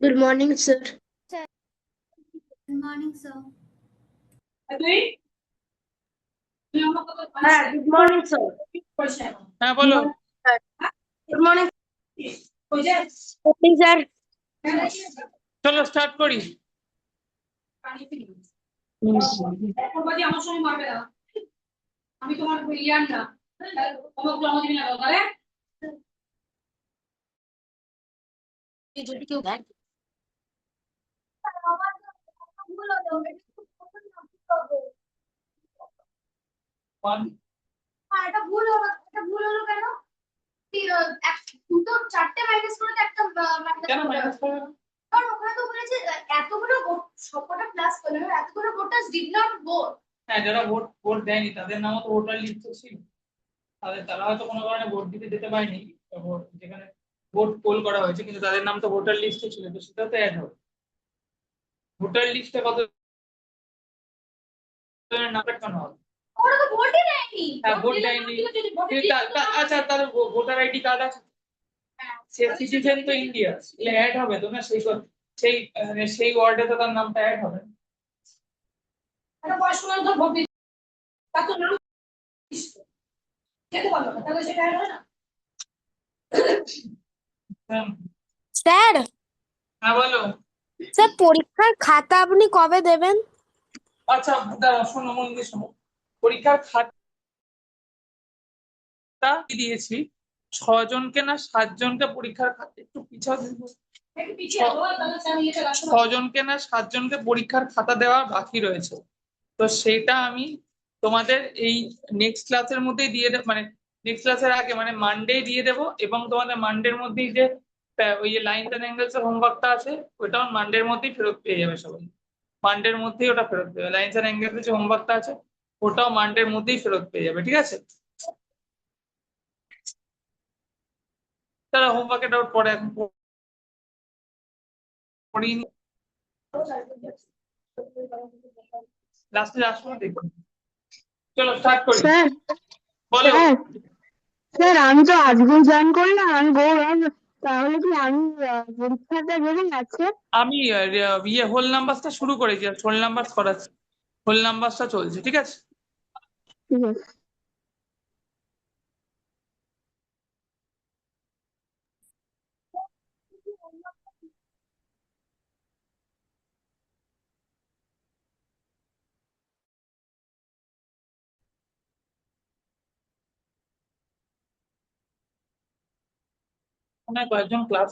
Good morning, sir. Good morning, sir. Good morning, sir. হ্যাঁ বলো। Good morning. Morning, sir. চলো start করি। আমি তোমার ইয়ার না জন্মদিন না তাহলে যদি কেউ দেখ এটা ভুল হলো কেন? দুটো চারটে মাইনাস করে একটা কেন মাইনাস করবে? কারণ ওখানে তো বলেছে এতগুলো সবকটা প্লাস করলে এতগুলো ভোটার্স ডিড নট ভোট। হ্যাঁ, যারা ভোট দেয়নি তাদের নামও তো ভোটার লিস্টে ছিল। তারা হয়তো কোনো কারণে ভোট দিতে যেতে পারেনি, যেখানে ভোট পোল করা হয়েছে, কিন্তু তাদের নাম তো ভোটার লিস্টে ছিল, তো সেটা তো অ্যাড হবে। ভোটার লিস্টে কত নাম কেন হবে? ওরা তো ভোটই দেয়নি। হ্যাঁ, ভোট দেয়নি। আচ্ছা, তার ভোটার আইডি কার্ড আছে, সে সিটিজেন তো ইন্ডিয়া, এলে অ্যাড হবে তো না? সেই সেই ওয়ার্ডে তো তার নামটা অ্যাড হবে। একটা বয়স্ক মানুষ ভোট দিতে তার তো নাম খেতে পারলো না, তাহলে সেটা হয় না। স্যার। হ্যাঁ বলো। স্যার, পরীক্ষার খাতা আপনি কবে দেবেন? আচ্ছা দাঁড়াও, শোনো, মন দিয়ে শোনো। পরীক্ষার খাতা দিয়েছি 6 জনকে না 7 জনকে পরীক্ষার খাতা, একটু পিছাও দিবো। একটু পিছিয়ে হলো তাহলে আমি এটা রাখবো। 6 জনকে না 7 জনকে পরীক্ষার খাতা দেওয়া বাকি রয়েছে, তো সেটা আমি তোমাদের এই নেক্সট ক্লাসের মধ্যেই দিয়ে দেবো, মানে নেক্সট ক্লাসের আগে, মানে মানডে দিয়ে দেবো। এবং তোমাদের মানডের মধ্যেই যে ওই যে লাইনস এন্ড অ্যাঙ্গেলস এর হোমওয়ার্কটা আছে, ওটাও মানডের মধ্যেই ফেরত পেয়ে যাবে সবাই। মানডের মধ্যেই ওটা ফেরত পেয়ে যাবে, লাইনস এন্ড অ্যাঙ্গেলস এর যে হোমওয়ার্কটা আছে ওটাও মানডের মধ্যেই ফেরত পেয়ে যাবে, ঠিক আছে? তারা হোমওয়ার্কের ডাউট পরে এখন পড়িয়ে লাস্টে আসবো, দেখুন। চলো স্টার্ট করি। স্যার, বলো। স্যার আমি তো আজকেই জয়েন করলাম, আমি বললাম তাহলে কি আমি পরীক্ষাটা দেবেন আজকে? আমি হোল নাম্বারটা শুরু করেছি, আর হোল নাম্বার করাচ্ছি, হোল নাম্বারটা চলছে, ঠিক আছে? ঠিক আছে। ওখানে কয়েকজন ক্লাস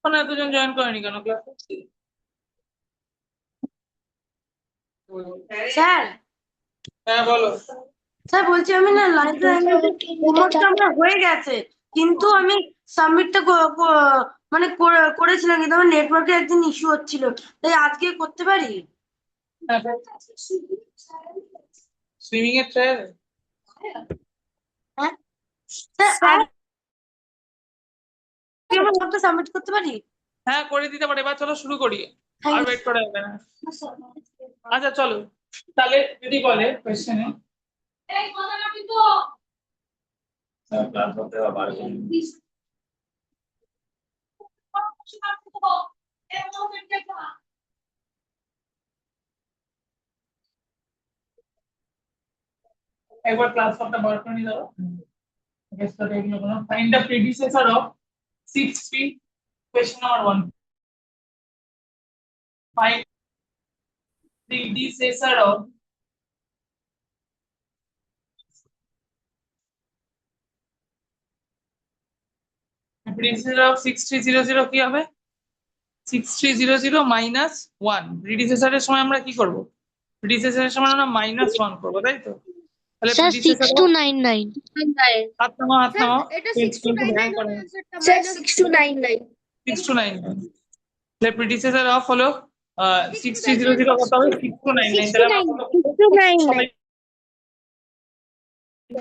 ওখানে এতজন জয়েন করেনি কেন ক্লাসে? স্যার, হ্যাঁ বলো। স্যার বলছি আমি না হোমওয়ার্কটা আমার হয়ে গেছে, কিন্তু আমি সাবমিটটা মানে করেছিলাম, কিন্তু আমার নেটওয়ার্কে একদিন ইস্যু হচ্ছিল, তাই আজকে করতে পারি? সুইমিং এর ট্রায়াল। হ্যাঁ স্যার, আজকে আমার হোমওয়ার্কটা সাবমিট করতে পারি? হ্যাঁ, করে দিতে পারে। এবার চলো শুরু করি, আর ওয়েট করা যাবে না। আচ্ছা চলো, তাহলে যদি বলে কোয়েশ্চেনে এই কথাটা কিন্তু ক্লাস হতে হবে 12 জন। একবার ক্লাস ফর্মটা বার করে নিয়ে দাও। Find the predecessor of 6-3. Question number 1. Find predecessor of predecessor of 6300 কি হবে? 6300 minus 1। predecessor এর সময় আমরা কি করব? predecessor এর সময় আমরা -1 করব, তাই তো? তাহলে স্যার predecessor 6299 হাত নামাও, হাত নামাও। এটা কিন্তু ভ্যান করে স্যার 6299 6299। তাহলে predecessor of হলো 6300 কত হবে 6299। তাহলে আমরা কত করবো? সবাই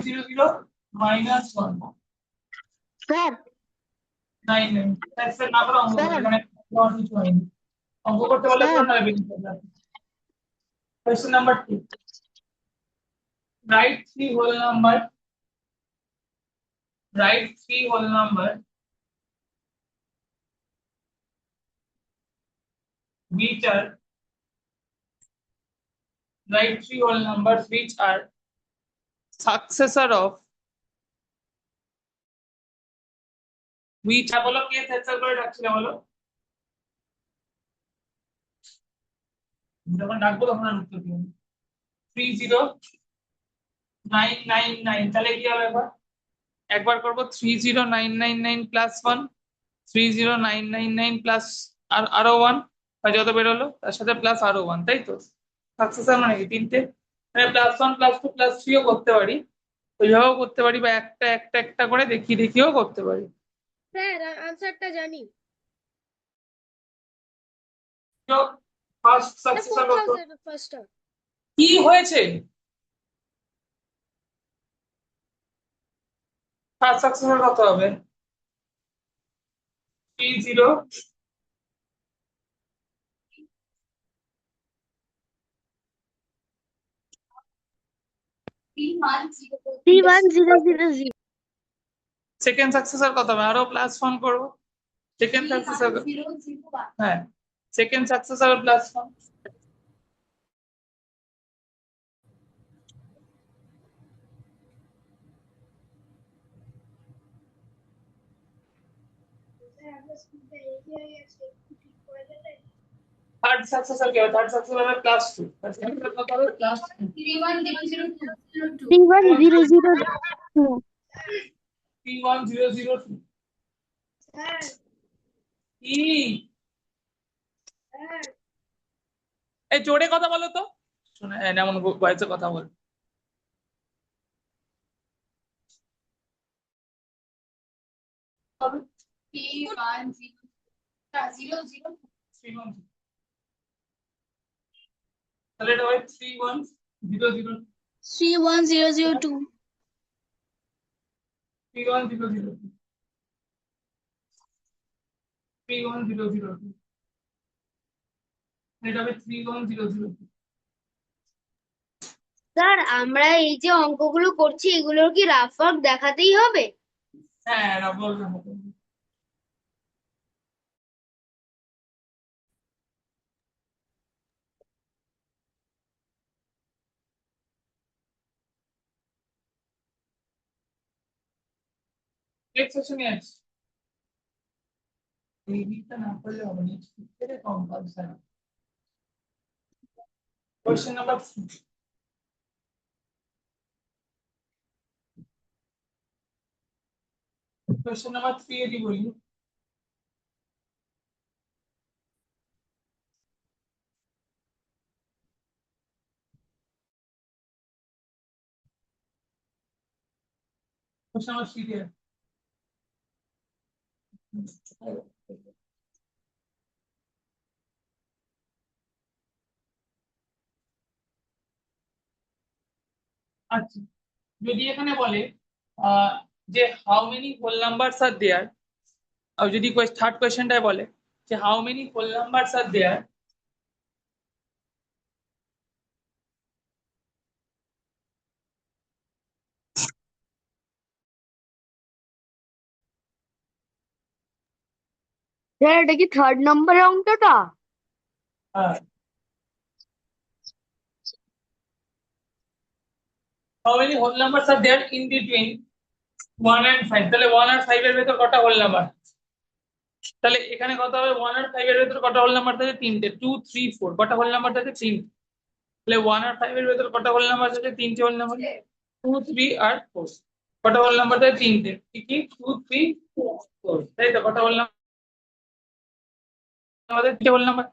00 minus 1 স্যার 99। স্যার না করে অঙ্ক করতে, এখানে আর কিছু হয়নি। অঙ্ক করতে বললে স্যার। করো, না predecessor। Question number 2. Write three whole number. Write three whole number which are write three whole numbers which are successor of which বলো কে successor করে রাখছিলে বলো, যখন ডাকবো তখন আর উত্তর দিও 30999। তাহলে কি হবে একবার একবার করবো 30999 প্লাস 1 30999 প্লাস আরো 1 যত বেরোলো তার সাথে প্লাস আরো 1, তাই তো? সাকসেসর মানে কি তিনটে, মানে প্লাস 1 প্লাস 2 প্লাস 3ও করতে পারি, ওইভাবেও করতে পারি, বা একটা একটা একটা করে দেখিয়ে দেখিয়েও করতে পারি। স্যার আনসারটা জানি। ফার্স্ট সাকসেসর কত? 4000 ফার্স্টটা। কি হয়েছে? ফার্স্ট সাকসেসর কত হবে? 30 31000 সেকেন্ড সাকসেসর কত হবে? আরো প্লাস 1 করব। সেকেন্ড সাকসেসর, হ্যাঁ second successor plus 1। Third successor কি হবে? থার্ড সাকসেসর হবে প্লাস 2। থার্ড সাকসেসর কত হবে? প্লাস 2। 31002 31002 কি? এই জোরে কথা বলো তো, শুনে এমন ভয়েসে কথা বল। তাহলে এটা হয় 3100 31002 3100 3100 এটা হবে 3100। স্যার আমরা এই যে অঙ্কগুলো করছি এগুলোর কি রাফ ওয়ার্ক দেখাতেই হবে? হ্যাঁ রাবল হবে। নেক্সট সেশনে আছে, এই দিকটা না করলে হবে না, এটা compulsory. Question number 3। Question number 3 এটি বলি। কোশ্চেন নাম্বার 3 এ আচ্ছা, যদি এখানে বলে যে how many whole numbers are there, আর যদি থার্ড কোয়েশ্চেনটায় বলে যে how many whole numbers are there sir এটা কি থার্ড নম্বরের অঙ্কটা? How many whole numbers are there in between 1 and 5। তাহলে 1 আর 5 এর ভেতর কটা হোল নাম্বার? তাহলে এখানে কত হবে? 1 আর 5 এর ভেতর কটা হোল নাম্বার থাকে? তিনটে। 2 3 4 কটা হোল নাম্বার থাকে? তিনটে। তাহলে 1 আর 5 এর ভেতর কটা হোল নাম্বার থাকে? তিনটে হোল নাম্বার। 2 3 আর 4 কটা হোল নাম্বার থাকে? তিনটে। কি কি? 2 3 4, তাই তো? কটা হোল নাম্বার? আমাদের তিনটে হোল নাম্বার।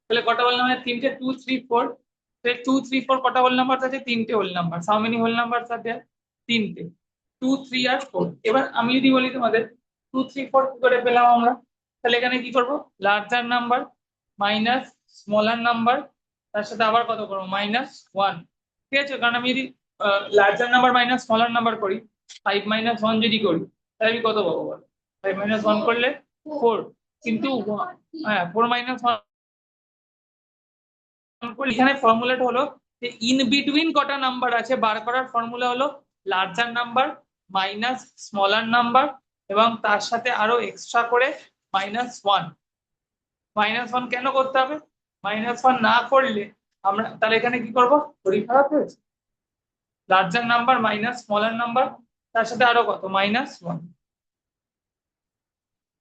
তাহলে কটা হোল নাম্বার? তিনটে। 2 3 4 2 3 4 কটা হোল নাম্বার আছে? 3টে whole number. How many whole number আছে? 3টে। 2 3 আর 4। এবার আমি যদি বলি তোমাদের 2 3 4 কি করে পেলাম আমরা? তাহলে এখানে কি করব? Larger number minus smaller number, তার সাথে আবার কত করবো? -1। ঠিক আছে, কারণ আমি যদি larger number minus smaller number করি, 5 - 1 যদি করি, তাহলে আমি কত পাবো বলো? 5 - 1 করলে 4, কিন্তু হ্যাঁ 4 - 1 এখানে ফর্মুলাটা হলো যে ইন বিটুইন কটা নাম্বার আছে বার করার ফর্মুলা হলো larger number minus smaller number এবং তার সাথে আরো এক্সট্রা করে -1। -1 কেন করতে হবে? -1 না করলে আমরা তাহলে এখানে কি করব? ঘড়ি খারাপ হয়েছে। Larger number minus smaller number, তার সাথে আরো কত? -1।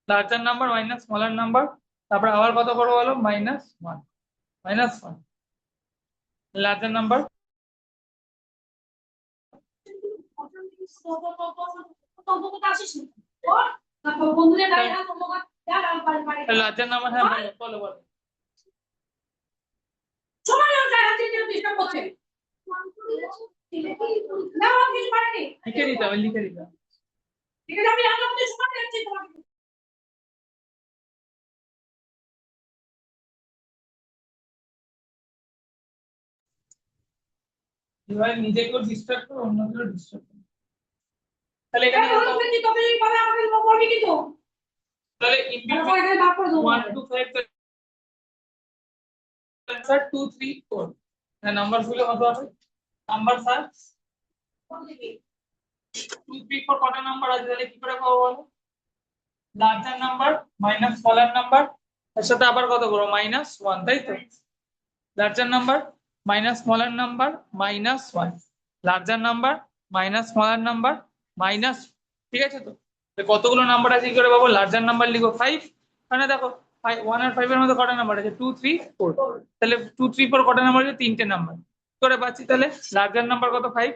Larger number minus smaller number, তারপর আবার কত করবো বলো? -1 -1 লার্জার নাম্বার বন্ধুদের গাড়ি না তোমাকে লার্জার নাম্বার। হ্যাঁ বলো বলো। সময় ডিস্টার্ব করছে না, আমি কিছু পারিনি। লিখে দিতে হবে, লিখে দিতে হবে। ঠিক আছে, আমি আপনাদের সময় দিচ্ছি তোমাকে। এবার নিজেকেও ডিস্টার্ব করো, অন্যদেরও ডিস্টার্ব করো। তাহলে এখানে কত? তবে এই পাবে আমাদের বলবি কিন্তু তাহলে ইন তারপর এখানে ভাগ করে দেবো 1 2 5 आंसर 2 3 4। নাম্বার গুলো কত হবে? নাম্বার স্যার 2 3 4 কটা নাম্বার আছে? তাহলে কি করে পাবো বলো? Larger number minus smaller number, তার সাথে আবার কত করো? -1, তাই তো? Larger number minus smaller number -1, larger number minus smaller number minus. ঠিক আছে তো? কতগুলো নাম্বার আছে কি করে পাবো? লার্জার নাম্বার লিখো 5, মানে দেখো 1 আর 5 এর মধ্যে কটা নাম্বার আছে? 2 3 4। তাহলে 2 3 4 কটা নাম্বার আছে? 3টে নাম্বার। করে পাচ্ছি তাহলে লার্জার নাম্বার কত? 5,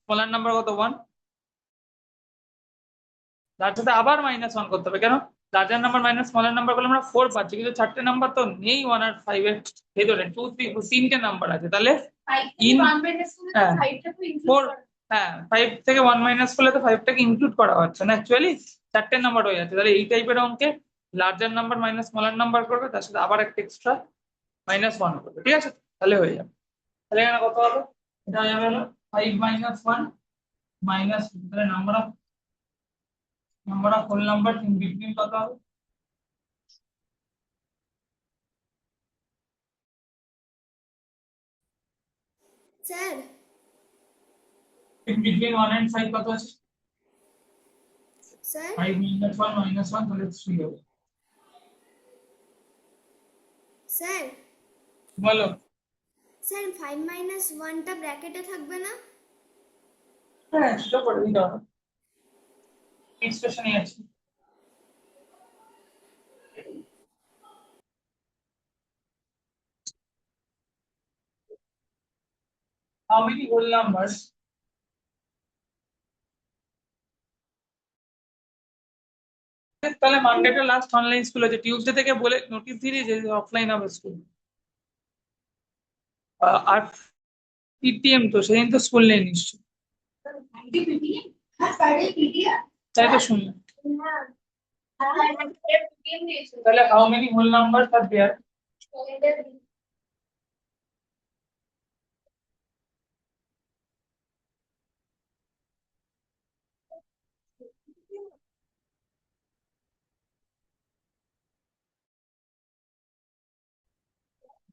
স্মলার নাম্বার কত? 1। তার সাথে আবার -1 করতে হবে, কেন? Larger number minus smaller number করলে আমরা 4 পাচ্ছি, কিন্তু 4টে নাম্বার তো নেই 1 আর 5 এর ভেতরে। 2 3 3টে নাম্বার আছে, তাহলে ইন 4 হ্যাঁ 5 থেকে 1 মাইনাস করলে তো 5টাকে ইনক্লুড করা হচ্ছে না, অ্যাকচুয়ালি 4টে নাম্বার হয়ে যাচ্ছে। তাহলে এই টাইপের অঙ্কে larger number minus smaller number করবে, তার সাথে আবার একটা এক্সট্রা -1 করবে। ঠিক আছে, তাহলে হয়ে যাবে। তাহলে এখানে কত হবে? এটা হয়ে যাবে হলো 5 - 1 মাইনাস, তাহলে number of whole number in between কত হবে? স্যার In between 1 and 5 কত আছে? স্যার 5 - 1 তাহলে 3 হবে। স্যার বলো। স্যার 5 - 1টা ব্র্যাকেটে থাকবে না? হ্যাঁ সেটা করে দিতে হবে, এক্সপ্রেশনে আছে। How many whole numbers? তাহলে মানডেটা লাস্ট অনলাইন স্কুল আছে, টিউসডে থেকে বলে নোটিশ দিয়ে দিয়েছে যে অফলাইন হবে স্কুল। আর পিটিএম তো সেদিন তো স্কুল নেই নিশ্চয়, তাই তো শুনলাম। তাহলে how many whole numbers are দেয়ার?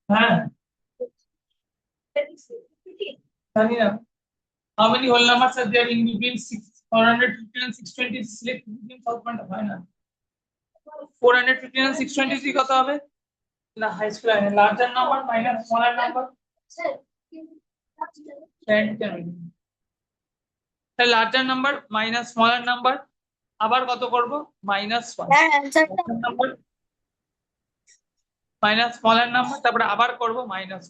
হ্যাঁ জানি না। How many whole numbers are there in between 450 and 620? Select between solve করতে হয় না। 415 and 623 কত হবে? না হাই স্কুল আছে। Larger number minus smaller number 10 তাহলে larger number minus smaller number আবার কত করব? -1 স্যার অ্যান্সারটা নাম্বার মাইনাস স্মলার নাম্বার, তারপরে আবার করব মাইনাস।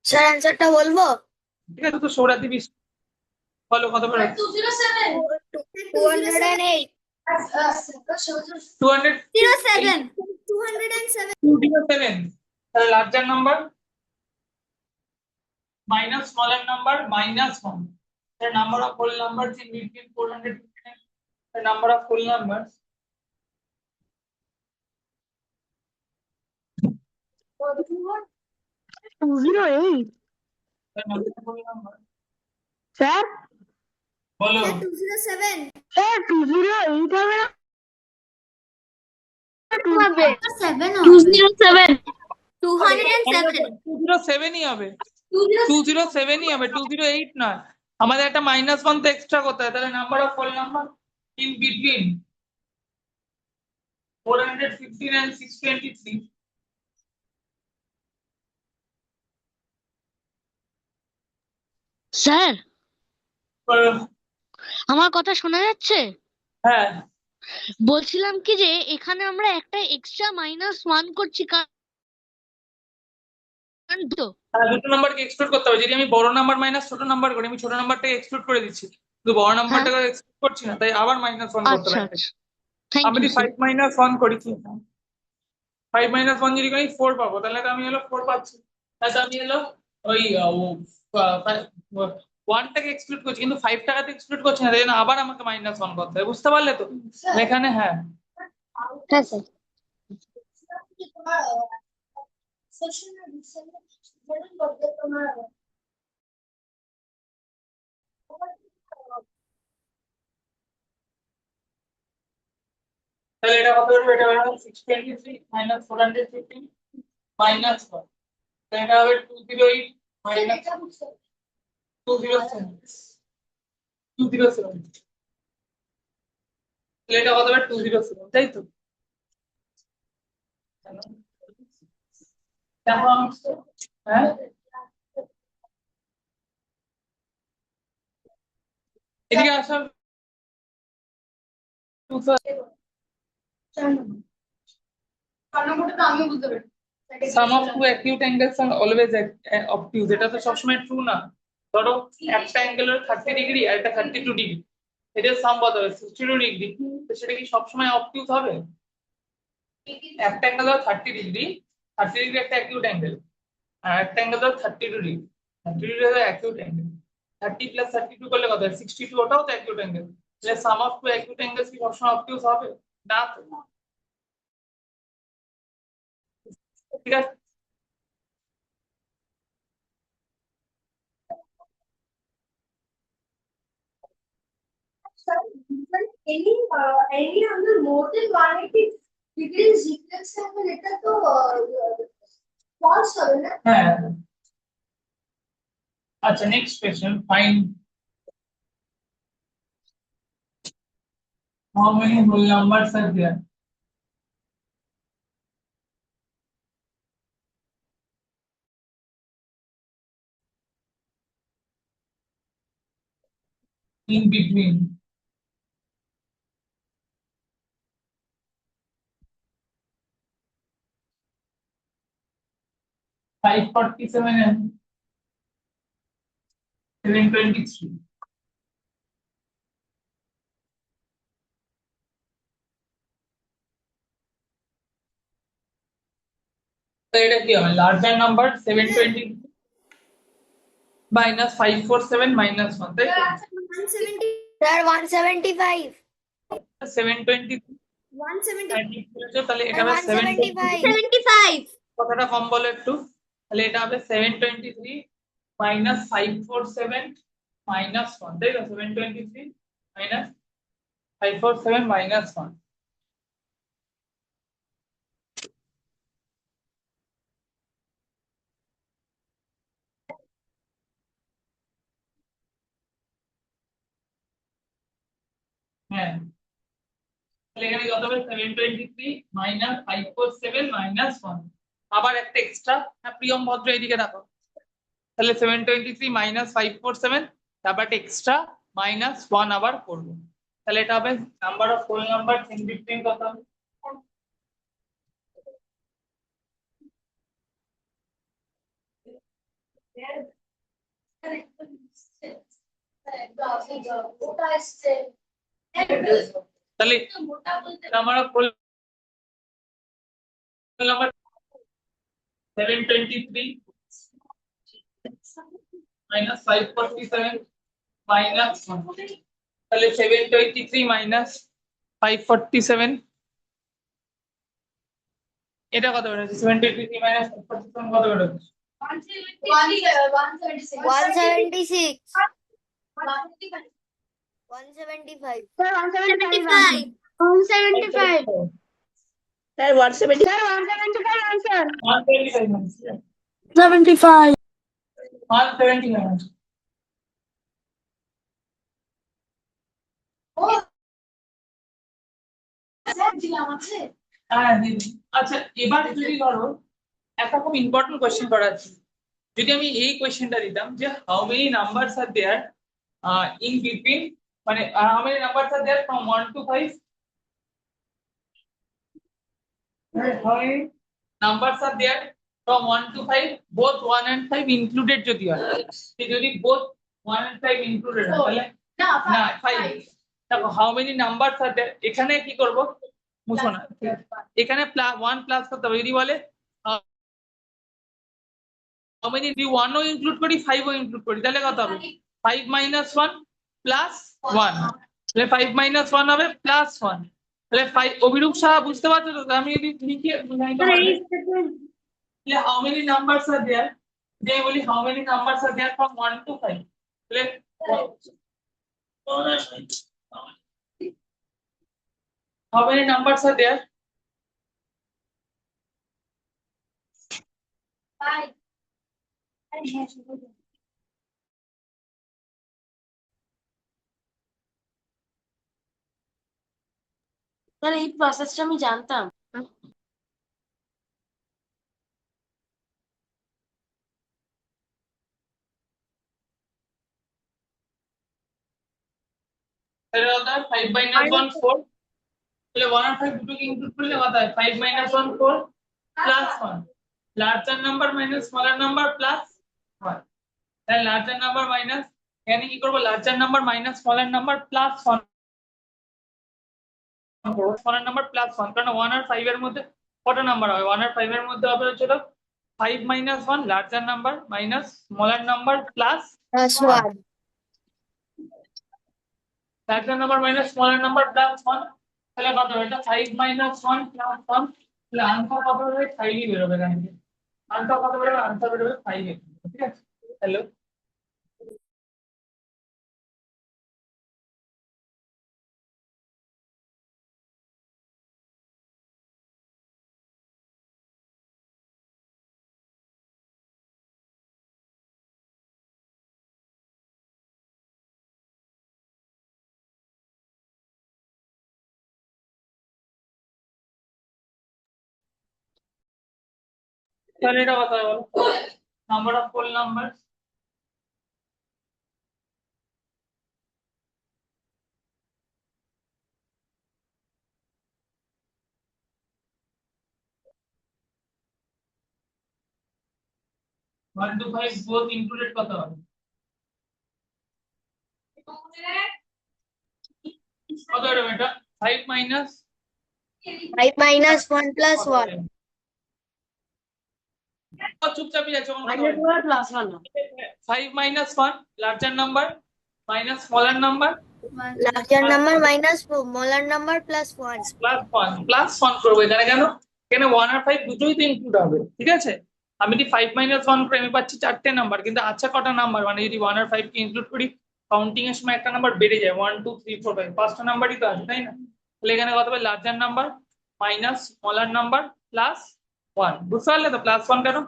স্যার অ্যান্সারটা বলবো? ঠিক আছে, তো সৌরাদি বিশ বলো কত করে? 207 208 200 07 207 207। তাহলে larger number minus smaller number minus 1. The number of whole numbers in between 450 and the number of whole numbers. 208 The number of whole numbers. Sir বলো 207 স্যার 208 হবে না হবে 7 207 207 207 ই হবে 207 ই হবে 208 নয় আমাদের একটা -1 তো এক্সট্রা করতে হয় তাহলে number of whole number in between 415 and 623. Sir বলো। আমার কথা শোনা যাচ্ছে? হ্যাঁ বলছিলাম কি যে এখানে আমরা একটা এক্সট্রা -1 করছি কারণ তো দুটো নাম্বারকে এক্সক্লুড করতে হবে যদি আমি বড় নাম্বার মাইনাস ছোট নাম্বার করি আমি ছোট নাম্বারটাকে এক্সক্লুড করে দিচ্ছি কিন্তু বড় নাম্বারটাকে এক্সক্লুড করছি না তাই আবার -1 করতে আচ্ছা হবে আচ্ছা থ্যাংক আমি ইউ যদি 5 - 1 করি কি 5 - 1 যদি করি 4 পাবো তাহলে তো আমি হলো 4 পাচ্ছি তাহলে তো আমি হলো ওই 1টাকে এক্সক্লুড করছি কিন্তু 5টাকে এক্সক্লুড করছি না তাই জন্য আবার আমাকে -1 করতে হবে বুঝতে পারলে তো এখানে হ্যাঁ হ্যাঁ স্যার তোমার সেকশন তোমার তাহলে এটা কত হবে এটা হবে 623 - 415 -1 তাহলে এটা হবে 208 -207 207 তাহলে এটা কত হবে 207 তাই তো দেখো হ্যাঁ এদিকে আসো আমি বুঝতে পারি sum of two acute angles are always obtuse এটা তো সবসময় ট্রু না ধরো একটা অ্যাঙ্গেল হলো 30 ডিগ্রি আর একটা 32 ডিগ্রি এটা সাম কত হবে 62 ডিগ্রি তো সেটা কি সবসময় অবটিউজ হবে একটা অ্যাঙ্গেল হলো 30 ডিগ্রি 30 ডিগ্রি একটা অ্যাকিউট অ্যাঙ্গেল আর একটা অ্যাঙ্গেল হলো 32 ডিগ্রি 30 ডিগ্রি হলো অ্যাকিউট অ্যাঙ্গেল 30 + 32 করলে কত হয় 62 ওটাও তো অ্যাকিউট অ্যাঙ্গেল তাহলে সাম অফ টু অ্যাকিউট অ্যাঙ্গেলস কি সবসময় অবটিউজ হবে না তো ঠিক আছে any under more than 180 degrees reflex angle এটা তো false হবে না হ্যাঁ আচ্ছা next question find how many whole numbers are there in between 547 and 723 তো এটা কি হবে লার্জার নাম্বার 720 minus 547 minus 1 তাই তো 170 স্যার 175 720 170 তাহলে এটা হবে 725 75 কথাটা কম বলো একটু তাহলে এটা হবে 723 minus 547 minus 1 তাই তো 723 minus 547 minus 1 হ্যাঁ তাহলে এখানে কত হবে 723 minus 547 minus 1 আবার একটা এক্সট্রা হ্যাঁ প্রিয়ম ভদ্র এদিকে রাখো তাহলে 723 minus 547 তারপর একটা এক্সট্রা minus 1 আবার করবো তাহলে এটা হবে number of whole number in between কত হবে ওটা আসছে তাহলে number of whole number 723 minus 547 minus 1 তাহলে 723 minus 547 এটা কত বেরোচ্ছে 723 minus 547 কত বেরোচ্ছে 176. 176 175 175 175 Sir, 170. Sir, 175 answer. 125 minus 75. 170 minus হ্যাঁ দিদি আচ্ছা এবার যদি ধরো একটা খুব ইম্পর্টেন্ট কোয়েশ্চেন করা আছে যদি আমি এই কোয়েশ্চেনটা দিতাম যে how many numbers are there in between মানে how many numbers are there from 1 to 5 how many numbers are there from 1 to 5 both 1 and 5 included যদি হয় যদি both 1 and 5 included হয় তাহলে না 5 দেখো how many numbers are there এখানে কি করব মুছো না এখানে 1 প্লাস করতে হবে যদি বলে how many do 1 ও ইনক্লুড করি 5 ও ইনক্লুড করি তাহলে কত হবে 5 minus 1 plus 1 তাহলে 5 minus 1 হবে plus 1 তাহলে 5 অভিরূপ সাহা বুঝতে পারছো তো আমি যদি লিখে বুঝাই Sir, তোমাকে 8 seconds. তাহলে how many numbers are there যে বলি how many numbers are there from 1 to 5 তাহলে how many numbers are there 5. Sir, এই প্রসেসটা আমি জানতাম। তাহলে কত হয় 5 minus 1 4 তাহলে 1 আর 5 দুটোকে ইনক্লুড করলে কত হয় 5 minus 1 4 plus 1 larger number minus smaller number plus 1 তাহলে larger number minus এখানে কি করব larger number minus smaller number plus 1 smaller number plus 1 কারণ 1 আর 5 এর মধ্যে কত নাম্বার হবে 1 আর 5 এর মধ্যে হবে হচ্ছে 5 minus 1 larger number minus smaller number plus plus 1 larger number minus smaller number plus 1 তাহলে কত হবে এটা 5 minus 1 plus 1 তাহলে আনসার কত হবে 5 ই বেরোবে এখান থেকে আনসার কত বেরোবে আনসার বেরোবে 5 ঠিক আছে হ্যালো তাহলে এটা কত হবে number of whole number 1 to 5 both included কত হবে কত হবে এটা 5 minus 5 minus 1 plus 1 চুপচাপই যাচ্ছে -1 plus 1 5 minus 1 larger number minus smaller number larger number minus smaller number plus 1 plus 1 করবো এখানে কেন এখানে 1 আর 5 দুটোই তো ইনক্লুড হবে ঠিক আছে আমি যদি 5 minus 1 করে আমি পাচ্ছি 4টে নাম্বার কিন্তু আচ্ছা কটা নাম্বার মানে যদি 1 আর 5 কে ইনক্লুড করি কাউন্টিং এর সময় একটা নাম্বার বেড়ে যায় 1 2 3 4 5 পাঁচটা নাম্বারই তো আছে তাই না তাহলে এখানে কত হবে larger number minus smaller number plus 1 বুঝতে পারলে তো প্লাস 1 কেন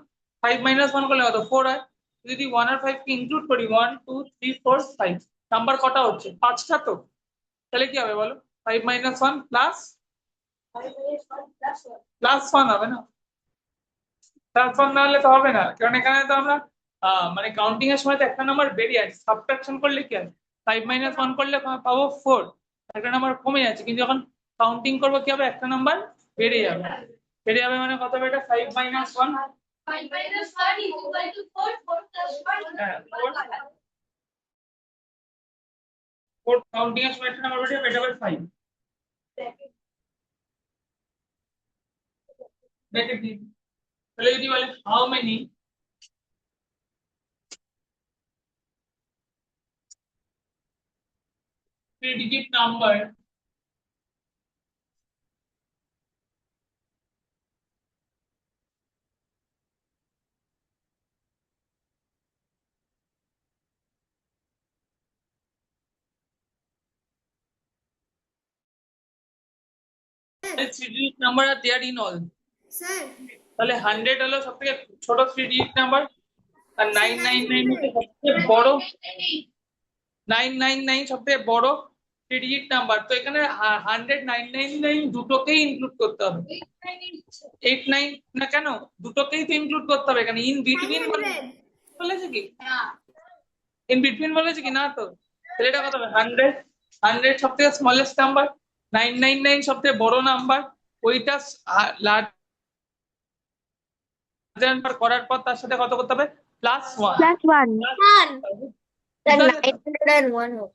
5 minus 1 করলে কত 4 হয় যদি 1 আর 5 কে ইনক্লুড করি 1 2 3 4 5 নাম্বার কটা হচ্ছে 5টা তো তাহলে কি হবে বলো 5 minus 1 প্লাস 1 হবে না প্লাস 1 না হলে তো হবে না কারণ এখানে তো আমরা মানে কাউন্টিং এর সময় তো একটা নাম্বার বেরিয়ে আছে সাবট্রাকশন করলে কি হবে 5 minus 1 করলে পাবো 4 একটা নাম্বার কমে যাচ্ছে কিন্তু যখন কাউন্টিং করবো কি হবে একটা নাম্বার বেড়ে যাবে মানে কত হবে এটা 5 minus 1 5 minus 1 is equal to 4. 4 plus 1. হ্যাঁ 4 কাউন্টিং এর সময় একটা নাম্বার বেড়ে যাবে এটা হবে 5 দেখে দিই তাহলে যদি বলে how many 3-digit number3-digit number are there in all. Sir তাহলে 100 হলো সবথেকে ছোট 3-digit নাম্বার, আর 999 হচ্ছে সবথেকে বড় 999 সবথেকে বড় 3-digit নাম্বার। তো এখানে 100 999 দুটোকেই ইনক্লুড করতে হবে। 89 না কেন, দুটোকেই তো ইনক্লুড করতে হবে এখানে। ইন বিটুইন বলেছে কি? ইন বিটুইন বলেছে কি? না তো। তাহলে এটা কত হবে? 100 সবথেকে স্মলেস্ট নাম্বার, 999 সবথেকে বড় নাম্বার, ওইটা লার্জ নাম্বার করার পর তার সাথে কত করতে হবে? +1। +1 901 হোক।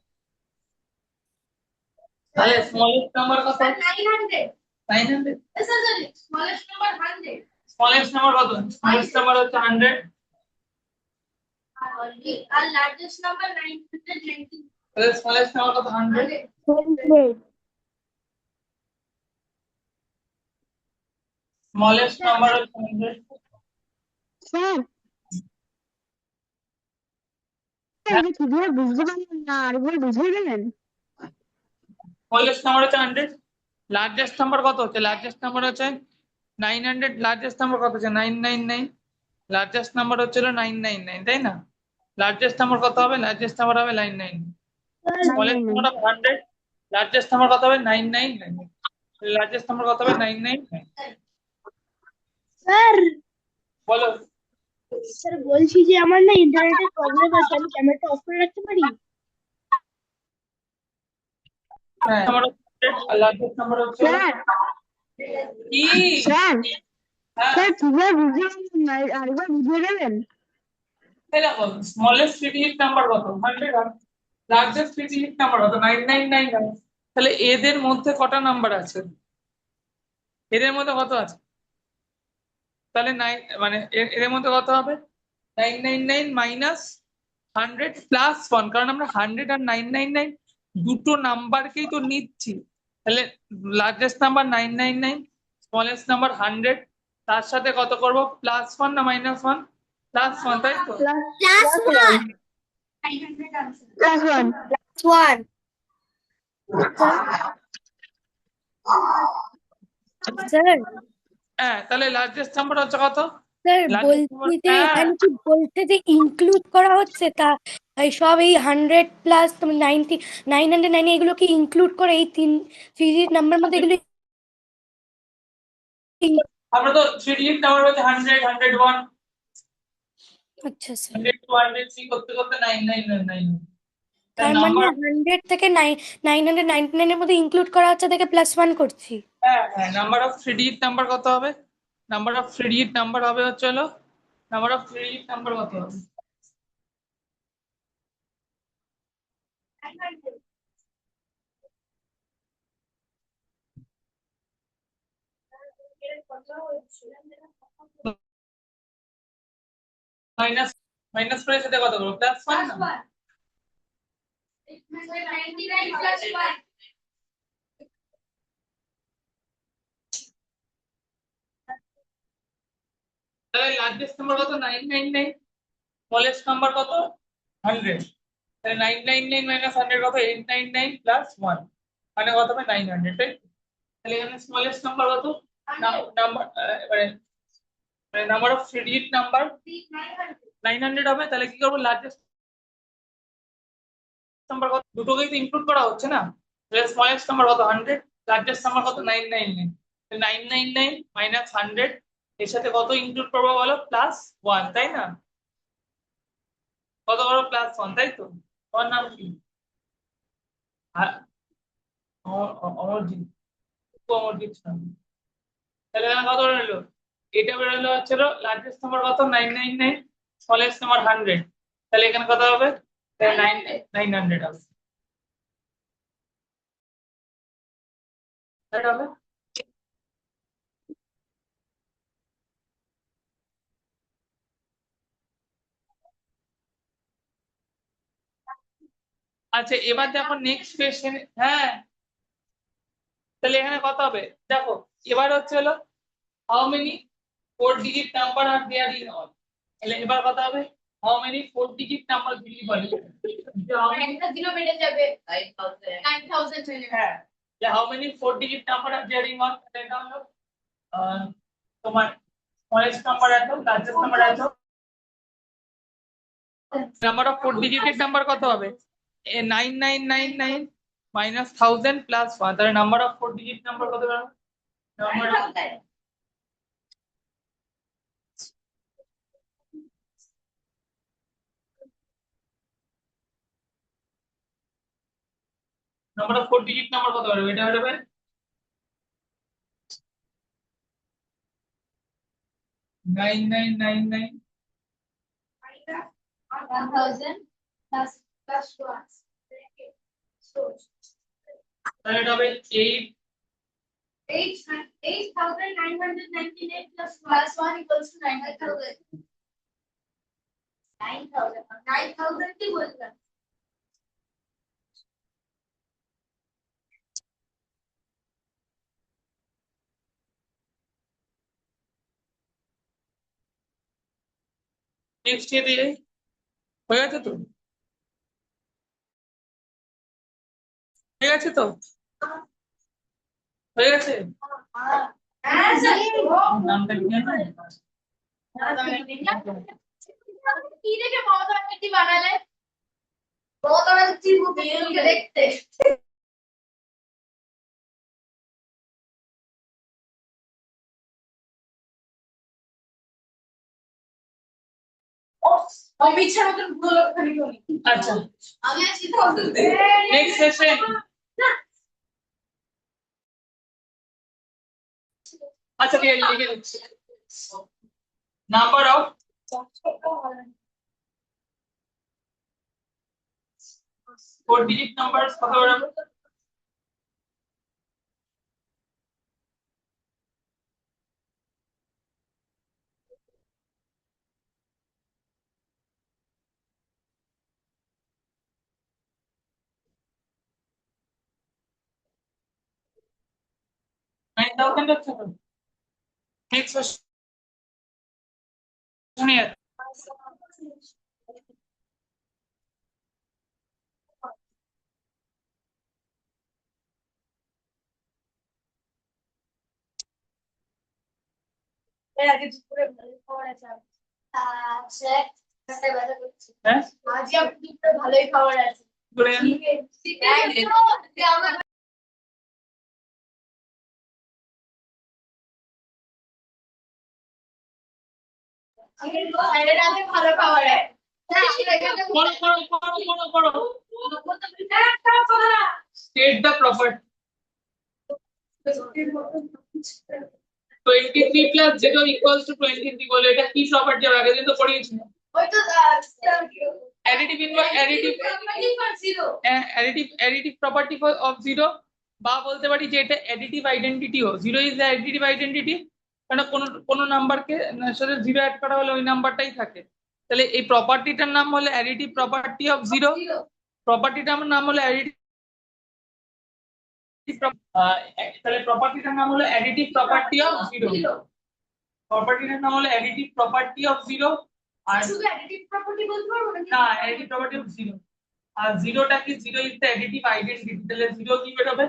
তাহলে স্মলেস্ট নাম্বার কত? 900 900। Sir sorry smallest number 100 smallest number কত? স্মলেস্ট নাম্বার হচ্ছে 100। আর লার্জেস্ট নাম্বার 990 তাহলে স্মলেস্ট নাম্বার কত? 100। 100 স্মলেস্ট নাম্বার হচ্ছে 100। স্যার আমি কিভাবে বুঝতে পারলাম না, আরেকবার বুঝিয়ে দেবেন? স্মলেস্ট নাম্বার হচ্ছে 100। লার্জেস্ট নাম্বার কত হচ্ছে? লার্জেস্ট নাম্বার হচ্ছে 900। লার্জেস্ট নাম্বার কত হচ্ছে? 999। লার্জেস্ট নাম্বার হচ্ছিল 999, তাই না? লার্জেস্ট নাম্বার কত হবে? লার্জেস্ট নাম্বার হবে 999। স্মলেস্ট নাম্বার হবে 100। লার্জেস্ট নাম্বার কত হবে? 999। লার্জেস্ট নাম্বার কত হবে? 999। স্যার বলো। স্যার বলছি যে আমার না ইন্টারনেটের প্রবলেম আছে, আমি ক্যামেরাটা অফ করে রাখতে পারি? হ্যাঁ, নাম্বার হচ্ছে 100 আর লার্জেস্ট নাম্বার হচ্ছে স্যার কি? স্যার হ্যাঁ, স্যার কিভাবে বুঝিয়ে পারলাম না, আরেকবার বুঝিয়ে দেবেন? এই দেখো স্মলেস্ট 3-digit নাম্বার কত? 100 আর লার্জেস্ট 3-digit নাম্বার কত? 999। তাহলে এদের মধ্যে কটা নাম্বার আছে? এদের মধ্যে কত আছে? তাহলে মানে এর মধ্যে কত হবে? 999 মাইনাস 100 +1, কারণ আমরা 100 আর 999 দুটো নাম্বারকেই তো নিচ্ছি। তাহলে লার্জেস্ট নাম্বার 999, স্মলেস্ট নাম্বার 100, তার সাথে কত করব? +1 না -1? +1, তাই তো? +1 900 আনসার +1 1 স্যার হ্যাঁ, তাহলে লার্জেস্ট নাম্বার হচ্ছে কত? স্যার লার্জেস্ট বলছি যে হ্যাঁ, এখানে কি বলতে যে ইনক্লুড করা হচ্ছে তা এই সব এই 100 প্লাস 90 990 এগুলো কি ইনক্লুড করে এই থ্রি নাম্বার মধ্যে এগুলো আমরা তো 3-digit নাম্বার বলতে 100 101 আচ্ছা স্যার 100 203 করতে করতে 999। তার মানে নাম্বার 100 থেকে 999 এর মধ্যে ইনক্লুড করা হচ্ছে থেকে +1 করছি। হ্যাঁ হ্যাঁ, নাম্বার অফ 3-digit নাম্বার কত হবে? নাম্বার অফ 3-digit নাম্বার হবে হচ্ছে হলো নাম্বার অফ 3-digit নাম্বার কত হবে? মাইনাস মাইনাস করে সাথে কত করবো? +1 না? 99 plus 1 তাহলে লার্জেস্ট নাম্বার কত? 999। স্মলেস্ট নাম্বার কত? 100। তাহলে 999 মাইনাস 100 কত? 899 প্লাস 1, মানে কত হবে? 900, তাই তো? তাহলে এখানে স্মলেস্ট নাম্বার কত? নাম্বার মানে নাম্বার অফ 3-digit নাম্বার 900 হবে। তাহলে কি করবো? লার্জেস্ট নাম্বার কত? দুটোকেই তো ইনক্লুড করা হচ্ছে না। তাহলে স্মলেস্ট নাম্বার কত? 100। লার্জেস্ট নাম্বার কত? 999। 999 মাইনাস 100, এর সাথে কত ইনক্লুড করবো বলো? +1, তাই না? কত করবো? +1, তাই তো? তোমার নাম কি? অমরজিৎ। অমরজিৎ স্বামী। তাহলে এখানে কত বেরোলো? এটা বেরোলো হচ্ছিল লার্জেস্ট নাম্বার কত? 999, স্মলেস্ট নাম্বার 100। তাহলে এখানে কত হবে? 900 হবে। তাই হবে। আচ্ছা এবার দেখো নেক্সট কোয়েশ্চেন। হ্যাঁ, তাহলে এখানে কত হবে দেখো, এবার হচ্ছে হলো how many 4 digit number are there in all. তাহলে এবার কত হবে, হাউ মেনি 4 digit নাম্বার দিলি বলে একটা জিরো বেড়ে যাবে 9000 হয়ে যাবে। হ্যাঁ, যে how many 4 digit number are there in all, এটা হলো তোমার স্মলেস্ট নাম্বার এত, লার্জেস্ট নাম্বার এত, নাম্বার অফ 4 digit নাম্বার কত হবে 9999 মাইনাস 1000 প্লাস 1, তাহলে নাম্বার অফ 4 digit নাম্বার কত হবে, number of number of 4 digit number কত হবে, এটা হবে 9999 1000 plus 1. তাহলে এটা হবে 8 8,998 plus 1 equals to 9,000. 9,000 কি বললাম? নেক্সট এ দিয়ে হয়ে গেছে তো, হয়ে গেছে তো, হয়ে গেছে, হ্যাঁ স্যার। নামটা লিখে নাও। কি দেখে মমতা ব্যানার্জি বানালে? মমতা ব্যানার্জি মুভিকে দেখতে। অমিত শাহ মতন পুরো লোকখানি করি। আচ্ছা আমি আছি তো। Next session. আচ্ছা ঠিক আছে লিখে দিচ্ছি, নাম্বার অফ 4 digit নাম্বার কত হবে, নাইন থাউজেন্ড হচ্ছে তো। নেক্সট সেশন এর আগে দুপুরে ভালো খাবার আছে। স্যার একটা ব্যথা করছে। হ্যাঁ আজকে আপনি দুপুরে ভালোই খাবার আছে। করে আমরা স্যারের রাতে ভালো খাবার আছে। করো করো করো করো করো, state the property 23 plus 0 equals to 23 বলে, এটা কি প্রপার্টি হবে, আগের দিন তো পড়িয়েছি, ওই তো additive additive property of 0, বা বলতে পারি যে এটা অ্যাডিটিভ আইডেন্টিটিও, 0 ইজ দ্য অ্যাডিটিভ আইডেন্টিটি, কারণ কোন নাম্বারকে সাথে 0 অ্যাড করা হলে ওই নাম্বারটাই থাকে। তাহলে এই প্রপার্টিটার নাম হলো অ্যাডিটিভ প্রপার্টি অফ 0, প্রপার্টিটার নাম হলো অ্যাডিটিভ, তাহলে প্রপার্টিটার নাম হলো অ্যাডিটিভ প্রপার্টি অফ 0, প্রপার্টিটার নাম হলো অ্যাডিটিভ প্রপার্টি অফ 0। আর শুধু অ্যাডিটিভ প্রপার্টি বলতে পারবো নাকি? না, অ্যাডিটিভ প্রপার্টি অফ 0, আর 0টা কি, 0 ইজ দ্য অ্যাডিটিভ আইডেন্টিটি, তাহলে 0 কি বের হবে,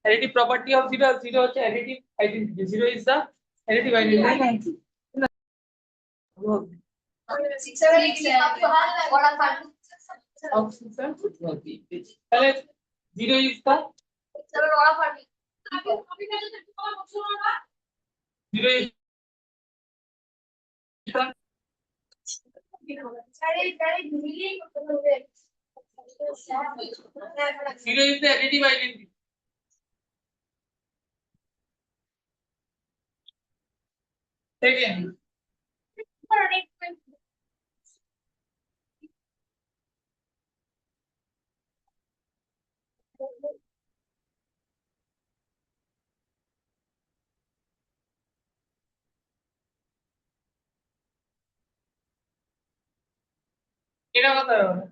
অ্যাডিটিভ প্রপার্টি অফ 0, 0 হচ্ছে additive identity, 0 is the additive identity. তাহলে 0 is the 0 is zero is the additive identity. Second, এটা কথা হবে।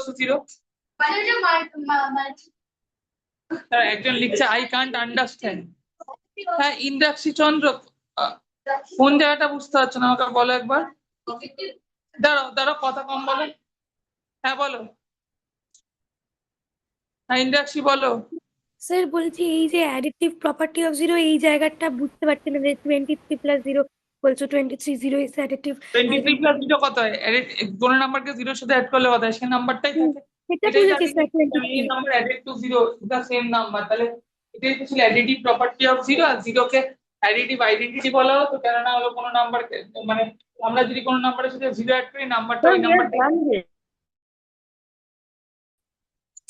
To zero. মানে ওটা মাল্টি একজন লিখছে আই কান্ট আন্ডারস্ট্যান্ড। হ্যাঁ, ইন্দ্রাক্ষী চন্দ্র, কোন জায়গাটা বুঝতে পারছো না আমাকে বলো একবার। দাঁড়াও দাঁড়াও, কথা কম বলো। হ্যাঁ বলো, হ্যাঁ ইন্দ্রাক্ষী বলো। স্যার বলছি এই যে অ্যাডিটিভ প্রপার্টি অফ জিরো এই জায়গাটা বুঝতে পারছি না যে 23 + 0 বলছো 23 0 ইজ অ্যাডিটিভ। 23 + 0 কত হয়? কোনো নাম্বারকে জিরোর সাথে অ্যাড করলে কত হয়? সেই নাম্বারটাই থাকে। এটা এটাই বুঝেছি থাকে স্যার এই 23। Number added to zero the same number. তাহলে এটাই তো ছিল অ্যাডিটিভ প্রপার্টি অফ জিরো। আর জিরোকে অ্যাডিটিভ আইডেন্টিটি বলা হতো, কেননা হলো কোনো নাম্বারকে, মানে আমরা যদি কোনো নাম্বারের সাথে জিরো অ্যাড করি, নাম্বারটা ওই নাম্বারটাই।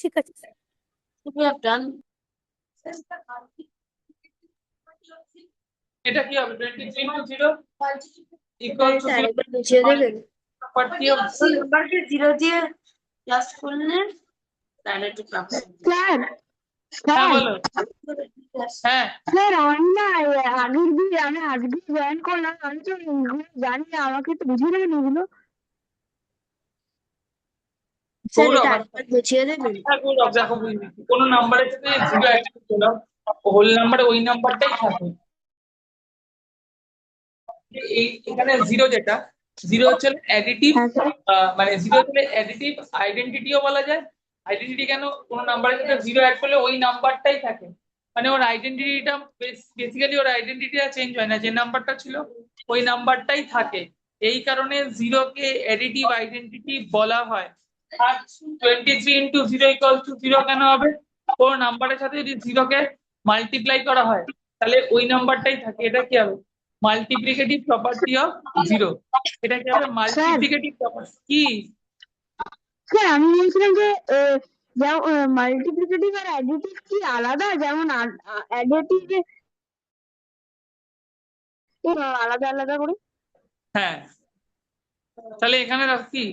ঠিক আছে স্যার। We have done. এটা কি হবে? 23 * 0 ইকুয়াল টু আরেকবার বুঝিয়ে দেবেন প্রপার্টি অফ নাম্বারকে জিরো দিয়ে প্লাস করলে ডাইরেক্ট প্লাস স্যার হ্যাঁ স্যার বলো। হ্যাঁ স্যার আমি না আমি আজকে জয়েন করলাম, আমি তো এগুলো জানি না, আমাকে একটু বুঝিয়ে দেবেন এগুলো। স্যার গৌরব, এটা আরেকবার বুঝিয়ে দেবেন হ্যাঁ গৌরব দেখো বুঝলি, কোনো নাম্বারের সাথে জিরো অ্যাড করলাম, হোল নাম্বারে ওই নাম্বারটাই থাকে। এখানে জিরো যেটা, জিরো হচ্ছে অ্যাডিটিভ, হ্যাঁ স্যার। মানে জিরো হচ্ছে অ্যাডিটিভ আইডেন্টিটিও বলা যায়। আইডেন্টিটি কেন? কোনো নাম্বারের সাথে জিরো অ্যাড করলে ওই নাম্বারটাই থাকে, মানে ওর আইডেন্টিটিটা বেসিক্যালি ওর আইডেন্টিটিটা চেঞ্জ হয় না, যে নাম্বারটা ছিল ওই নাম্বারটাই থাকে। এই কারণে জিরোকে অ্যাডিটিভ আইডেন্টিটি বলা হয়। আর 23 * 0 = 0 কেন হবে? কোন নাম্বারের সাথে যদি জিরোকে মাল্টিপ্লাই করা হয় তাহলে ওই নাম্বারটাই থাকে। এটা কি হবে? Multiplicative property of zero. এটা কি হবে? মাল্টিপ্লিকেটিভ প্রপার্টি কি? স্যার আমি বলছিলাম যে মাল্টিপ্লিকেটিভ আর অ্যাডিটিভ কি আলাদা? যেমন অ্যাডিটিভ আলাদা আলাদা করে। হ্যাঁ, তাহলে এখানে কি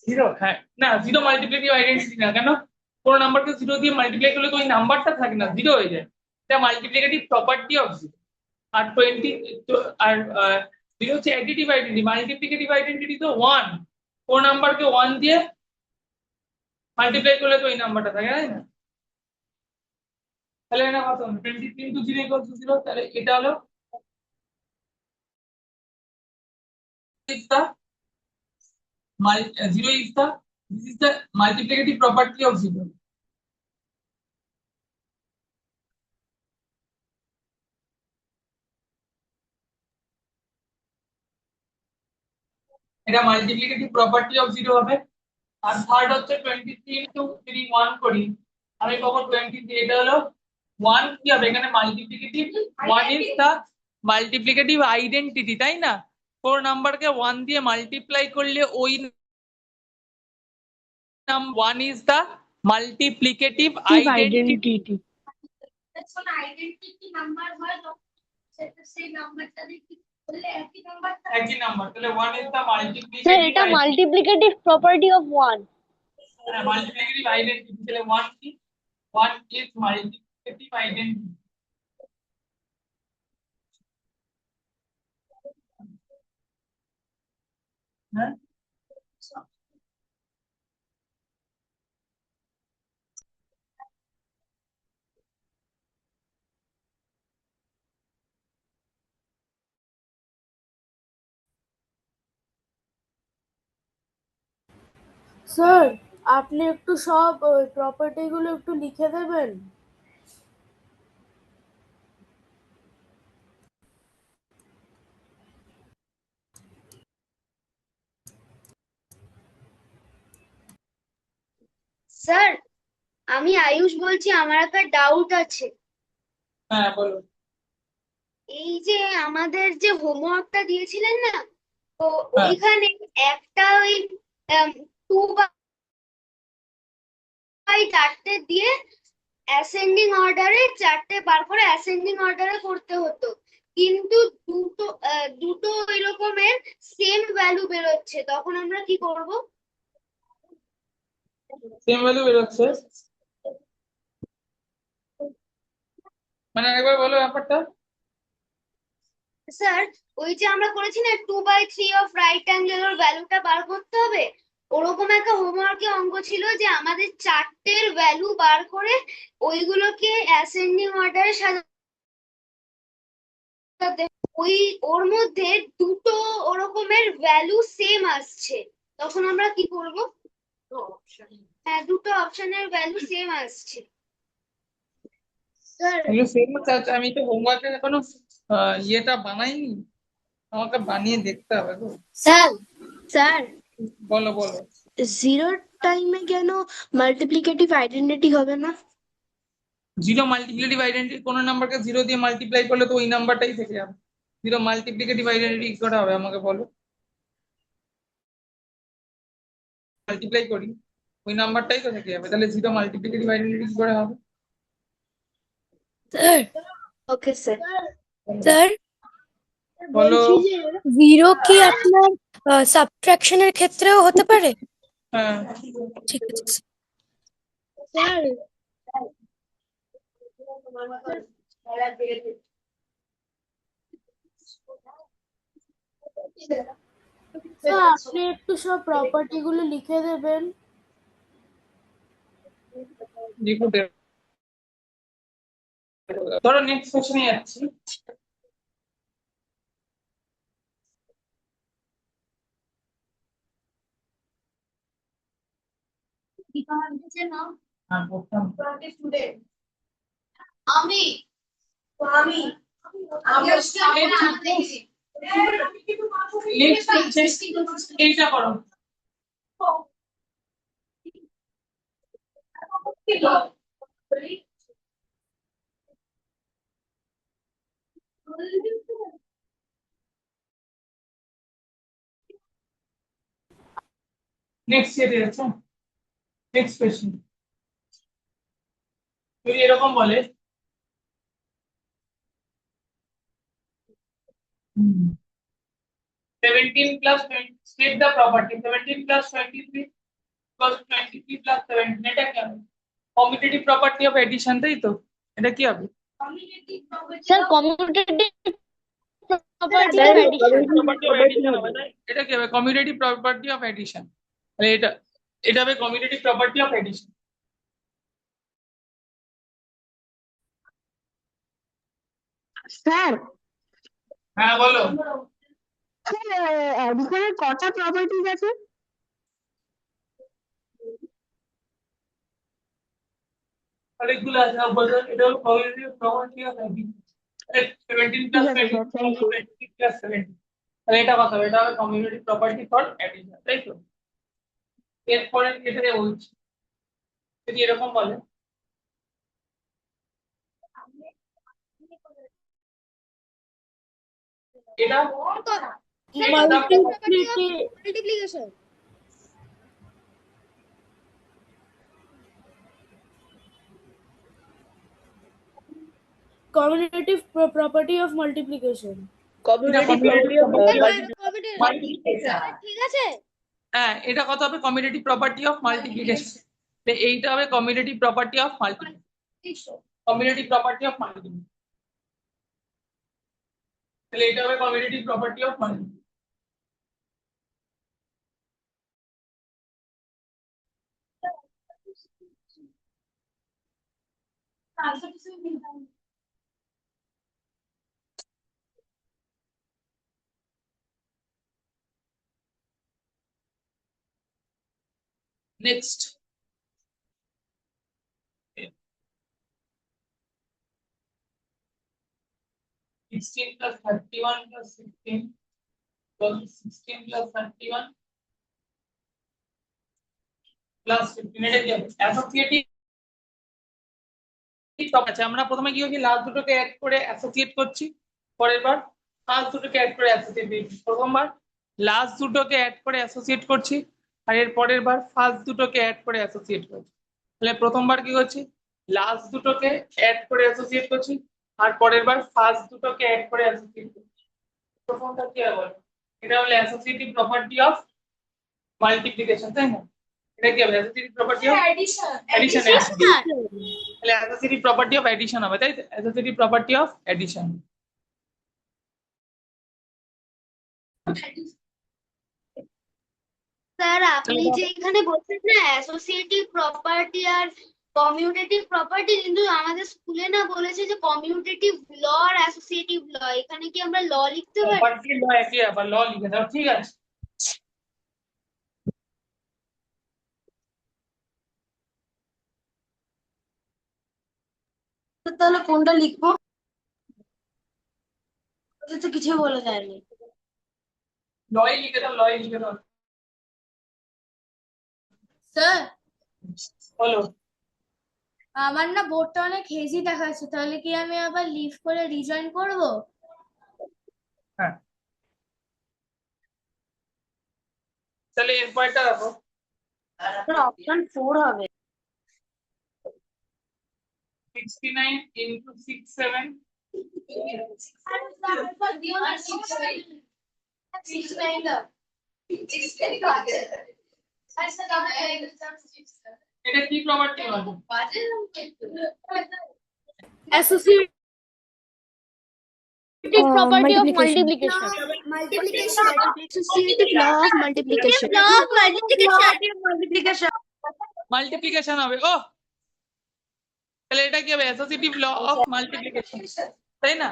জিরো? হ্যাঁ না, জিরো মাল্টিপ্লিকেটিভ আইডেন্টিটি না। কেন? কোন নাম্বারকে জিরো দিয়ে মাল্টিপ্লাই করলে তো ওই নাম্বারটা থাকে না, জিরো হয়ে যায়। এটা মাল্টিপ্লিকেটিভ প্রপার্টি অফ জিরো। আর 20 আর জিরো হচ্ছে অ্যাডিটিভ আইডেন্টিটি। মাল্টিপ্লিকেটিভ আইডেন্টিটি তো ওয়ান, কোন নাম্বারকে ওয়ান দিয়ে মাল্টিপ্লাই করলে তো ওই নাম্বারটা থাকে, তাই না? তাহলে এটা কত হবে? 23 * 0 = 0। তাহলে এটা হলো zero is the this is the multiplicative property of zero. এটা মাল্টিপ্লিকেটিভ প্রপার্টি অফ জিরো হবে। আর থার্ড হচ্ছে 23 * 3 1 করি, আমি পাবো 23। এটা হলো 1 কি হবে এখানে? Multiplicative. 1 is the multiplicative identity, তাই না? কোন নাম্বারকে 1 দিয়ে মাল্টিপ্লাই করলে ওই 1 ইজ দা মাল্টিপ্লিকেটিভ আইডেন্টিটি। যখন আইডেন্টিটি নাম্বার হয় তখন সেটা সেই নাম্বারটা দিয়ে কি করলে একই নাম্বারটা একই নাম্বার, তাহলে 1 ইজ দা স্যার মাল্টিপ্লিকেটিভ এটা multiplicative property of 1। Multiplicative identity. তাহলে 1 কি? 1 ইজ মাল্টিপ্লিকেটিভ আইডেন্টিটি। হ্যাঁ স্যার আপনি একটু সব প্রপার্টি গুলো একটু লিখে দেবেন স্যার আমি আয়ুষ বলছি, আমার একটা ডাউট আছে। হ্যাঁ বলো। এই যে আমাদের যে হোমওয়ার্কটা দিয়েছিলেন না, তো হ্যাঁ। ওইখানে একটা ওই 2/4 দিয়ে অ্যাসেন্ডিং অর্ডারে 4টে বার করে অ্যাসেন্ডিং অর্ডারে করতে হতো, কিন্তু দুটো ওই রকমের সেম ভ্যালু বেরোচ্ছে, তখন আমরা কি করব? সেম ভ্যালু বেরোচ্ছে, মানে একবার বলো ব্যাপারটা। স্যার ওই যে আমরা করেছি না 2/3 অফ রাইট অ্যাঙ্গেল ওর ভ্যালুটা বার করতে হবে, ওরকম একটা হোমওয়ার্কে অঙ্ক ছিল যে আমাদের চারটের ভ্যালু বার করে ওইগুলোকে অ্যাসেন্ডিং অর্ডারে সাজাতে। ওই ওর মধ্যে দুটো ওরকমের ভ্যালু সেম আসছে, তখন আমরা কি করব? হ্যাঁ, দুটো অপশনের ভ্যালু সেম আসছে স্যার। এগুলো সেম আছে, আমি তো হোমওয়ার্কের এখনো ইয়েটা বানাইনি, আমাকে বানিয়ে দেখতে হবে গো। স্যার স্যার বলো বলো। জিরো টাইমে কেন মাল্টিপ্লিকেটিভ আইডেন্টিটি হবে না? জিরো মাল্টিপ্লিকেটিভ আইডেন্টিটি কোনো নাম্বারকে জিরো দিয়ে মাল্টিপ্লাই করলে তো ওই নাম্বারটাই থেকে যাবে। জিরো মাল্টিপ্লিকেটিভ আইডেন্টিটি কি করে হবে আমাকে বলো। মাল্টিপ্লাই করি ওই নাম্বারটাই তো থেকে যাবে, তাহলে জিরো মাল্টিপ্লিকেটিভ আইডেন্টিটি কি করে হবে? Sir okay sir. স্যার বলো। জিরো কি আপনার সাবট্রাকশনের ক্ষেত্রেও হতে পারে? হ্যাঁ, ঠিক আছে স্যার। স্যার আপনি একটু সব প্রপার্টি গুলো লিখে দেবেন। ধরো নেক্সট কোশ্চেনে যাচ্ছি। হ্যাঁ, বলতাম। আমি আমি এইটা করো। নেক্সট যেতে যাচ্ছে, নেক্সট কোশ্চেন। যদি এরকম বলে 17 plus 20, split the property 17 plus 23 plus 23 plus 17, এটা কি হবে? কমিউটেটিভ প্রপার্টি অফ এডিশন, তাই তো? এটা কি হবে? Sir commutative property of addition. Property of addition হবে, তাই? এটা কি হবে? Commutative property of addition. তাহলে এটা হবে commutative property of addition. Sir হ্যাঁ বলো। অ্যাডিশনের কটা প্রপার্টিজ আছে? অনেকগুলো আছে, বলো। এটা হলো commutative property of addition. 17 plus 23 plus 17, তাহলে এটা কত হবে? এটা হবে কমিউটেটিভ প্রপার্টি ফর এডিশন, তাই তো? এরপরে এটা বলছি, যদি এরকম বলে এটা multiplication. Commutative property of multiplication. ঠিক আছে। হ্যাঁ, এটা কত হবে? Commutative property of multiplication. এইটা হবে commutative property of multiplication. Commutative property of multiplication, তাহলে এটা হবে commutative property of multiplication. Next, sixteen plus 31 plus 16 plus 16 plus 31 plus 15, এটা কি হবে? অ্যাসোসিয়েটিভ। আচ্ছা, আমরা প্রথমে কি করছি? লাস্ট দুটোকে অ্যাড করে অ্যাসোসিয়েট করছি, পরের বার ফার্স্ট দুটোকে অ্যাড করে অ্যাসোসিয়েট করছি। প্রথমবার লাস্ট দুটোকে অ্যাড করে অ্যাসোসিয়েট করছি, আর এর পরের বার ফার্স্ট দুটোকে অ্যাড করে অ্যাসোসিয়েট করছি। তাহলে প্রথমবার কি করছি? লাস্ট দুটোকে অ্যাড করে অ্যাসোসিয়েট করছি, আর পরের বার ফার্স্ট দুটোকে অ্যাড করে অ্যাসোসিয়েট করছি। প্রথমটা কি হবে? এটা হলো অ্যাসোসিয়েটিভ প্রপার্টি অফ মাল্টিপ্লিকেশন, তাই না? এটা কি হবে? Associative property of addition. তাহলে অ্যাসোসিয়েটিভ প্রপার্টি অফ এডিশন হবে, তাই তো? Associative property of addition. Sir আপনি যে এখানে বলছেন না অ্যাসোসিয়েটিভ প্রপার্টি আর কমিউটেটিভ প্রপার্টি, কিন্তু আমাদের স্কুলে না বলেছে যে কমিউটেটিভ ল আর অ্যাসোসিয়েটিভ ল, এখানে কি আমরা ল লিখতে পারি? প্রপার্টি ল একই ব্যাপার, ল লিখে দাও, ঠিক আছে। তো তাহলে কোনটা লিখবো? ওদের তো কিছুই বলে যায়নি। লই লিখে দাও, লই লিখে দাও। স্যার বলো। আমার না বোর্ডটা অনেক হেজি দেখাচ্ছে, তাহলে কি আমি আবার লিভ করে রিজয়েন করব? হ্যাঁ, তাহলে এর পরেরটা দেখো। অপশন 4 হবে। 69 into 67 এটা কি প্রপার্টি বলো? Associative property of multiplication. multiplication. Associative law of multiplication. Law of multiplication. Multiplication হবে। ও তাহলে এটা কি হবে? অ্যাসোসিয়েটিভ ল অফ মাল্টিপ্লিকেশন, তাই না?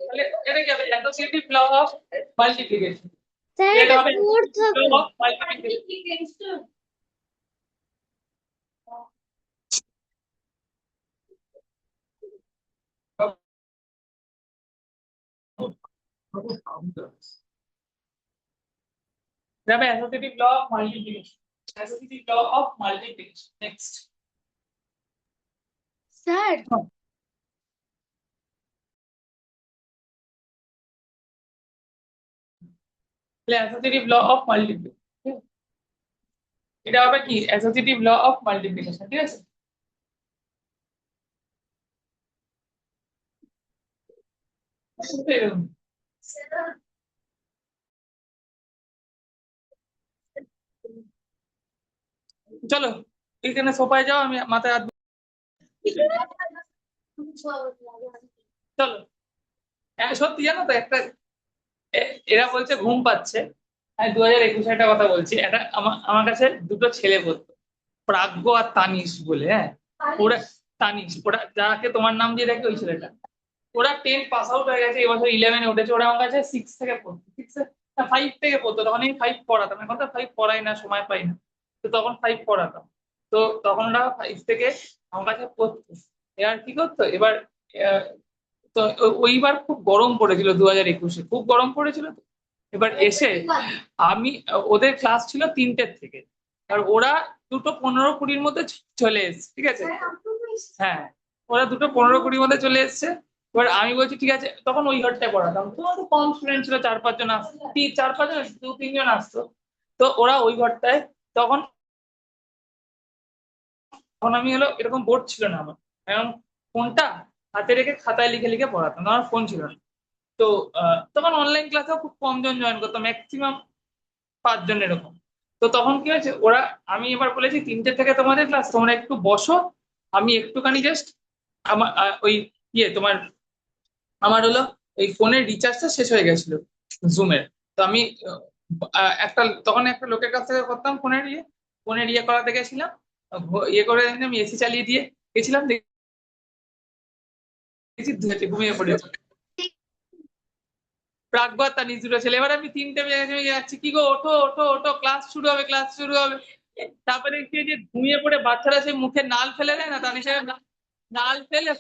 তাহলে এটা কি হবে? Associative law of multiplication. Sir এটা এটা হবে ফোর্থ হবে। law of multiplication। যাবে associative law of multiplication, associative law of multiplication. Next sir associative law of multiplication, এটা হবে কি? অ্যাসোসিয়েটিভ ল অফ মাল্টিপ্লিকেশন, ঠিক আছে? চলো এখানে সোফায় যাও, আমি মাথায় হাত চলো। সত্যি জানো তো একটা এরা বলছে ঘুম পাচ্ছে। আমি 2021 একটা কথা বলছি। এটা আমার কাছে দুটো ছেলে বলতো, প্রাজ্ঞ আর তানিশ বলে। হ্যাঁ, ওরা তানিশ, ওরা যাকে তোমার নাম দিয়ে রাখে ওই ছেলেটা, ওরা 10 পাস আউট হয়ে গেছে, এবছর 11-এ উঠেছে। ওরা আমার কাছে 6 থেকে পড়তো, 5 থেকে পড়তো। তখন আমি 5 পড়াতাম, এখন তো 5 পড়াই না, সময় পাই না। তো তখন 5 পড়াতাম। তো তখন ওরা 5 থেকে আমার কাছে পড়তো। এবার কি করতো, এবার তো ওইবার খুব গরম পড়েছিল 2021-এ, খুব গরম পড়েছিল। তো এবার এসে আমি, ওদের ক্লাস ছিল 3টের থেকে, আর ওরা 2:15-20-র মধ্যে চলে এসছে, ঠিক আছে? হ্যাঁ, ওরা 2:15-20-র মধ্যে চলে এসছে। এবার আমি বলছি ঠিক আছে, তখন ওই ঘরটায় পড়াতাম। তো কম স্টুডেন্ট ছিল, 4-5 জন আসতো, 4-5 জন, 2-3 জন আসতো। তো ওরা ওই ঘরটায়, তখন আমি হলো এরকম বোর্ড ছিল না আমার, এখন ফোনটা হাতে রেখে খাতায় লিখে লিখে পড়াতাম, আমার ফোন ছিল না। তো তখন অনলাইন ক্লাসেও খুব কম জন জয়েন করতো, ম্যাক্সিমাম 5 জন এরকম। তো তখন কি হয়েছে, ওরা, আমি এবার বলেছি 3টে থেকে তোমাদের ক্লাস, তোমরা একটু বসো, আমি একটুখানি জাস্ট আমার ওই তোমার, আমার হলো এই ফোনের রিচার্জটা শেষ হয়ে গেছিল জুমের। তো আমি একটা, তখন একটা লোকের কাছ থেকে করতাম ফোনের ইয়ে করাতে গেছিলাম, ইয়ে করে আমি এসি চালিয়ে দিয়ে গেছিলাম, দেখেছি ঘুমিয়ে পড়েছি। প্রাকবার তার নিজুরা ছেলে। এবার আমি 3টে বেজে যাচ্ছি, কি গো ওঠো ওঠো ওঠো, ক্লাস শুরু হবে, ক্লাস শুরু হবে। তারপরে দেখছি যে ঘুমিয়ে পড়ে বাচ্চারা সেই মুখে নাল ফেলে দেয় না, তার হিসেবে নাল ফেলে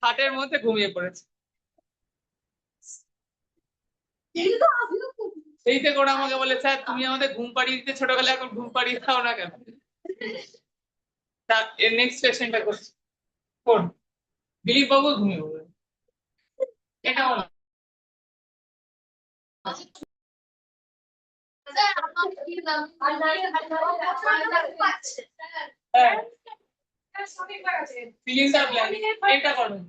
খাটের মধ্যে ঘুমিয়ে পড়েছে। সেই থেকে ওরা আমাকে বলে, স্যার তুমি আমাদের ঘুম পাড়িয়ে দিতে ছোটবেলায়, এখন ঘুম পাড়িয়ে দাও না কেন? এর নেক্সট কোয়েশ্চেনটা করছি, কোন দিলীপ বাবু ঘুমিয়ে পড়বে, এটা হলো সিলিন্ডার ব্ল্যাঙ্ক। এটা করবেন,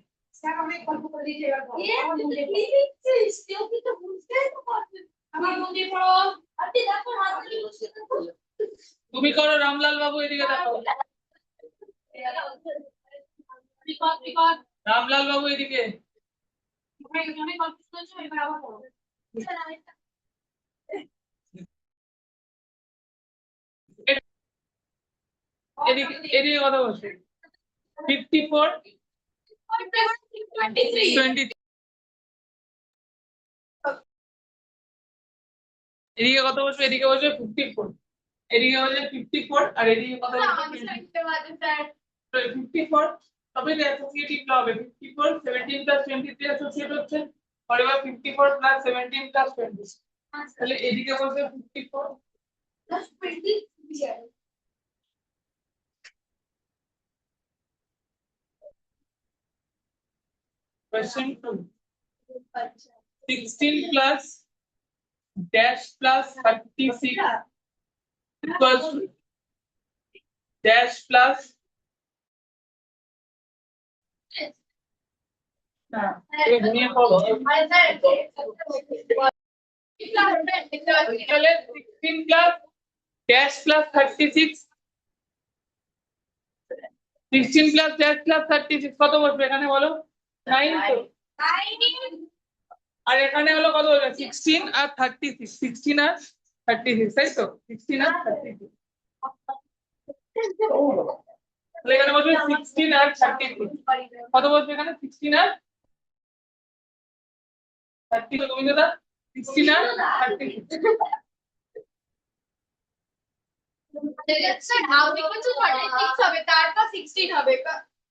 তুমি করো। রামলাল বাবু এদিকে দেখো, রামলাল বাবু এদিকে। অনেক কনফিউজ হয়েছে এবার আবার পড়ো এদিকে কত বসে 54 20 এদিকে কত বসবে এদিকে বসবে 54 এদিকে বসবে 54 আর এদিকে কত বসবে 54 তবে অ্যাসোসিয়েটিভ হবে 54 17 প্লাস 23 অ্যাসোসিয়েট হচ্ছে আর এবার 54 প্লাস 17 প্লাস 20 তাহলে এদিকে বসবে 54 question 2 16 plus dash plus 36 equals to dash plus ये दुनिया को चले 16 plus dash plus 36 16 plus dash plus 36 কত বসবে এখানে বলো 9 তো আর এখানে হলো কত বলবে 16 আর 36 16 আর 36 তাই তো 16 আর 36 তাহলে এখানে বলবে 16 আর 36 কত বলবে এখানে 16 আর 30 তো তুমি দাদা 16 আর 36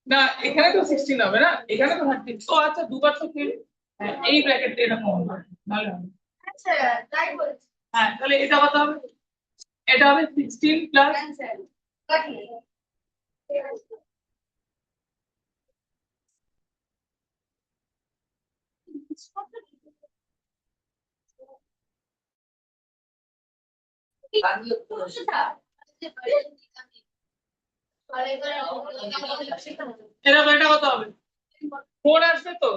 না এখানে তো 16 হবে না এখানে তো 36 ও আচ্ছা দুবার তো ফেল এই ব্র্যাকেটটা এরকম হবে ভালো হবে হ্যাঁ তাহলে এটা কত হবে এটা হবে 16 প্লাস এটা কত হবে 4 আসবে তো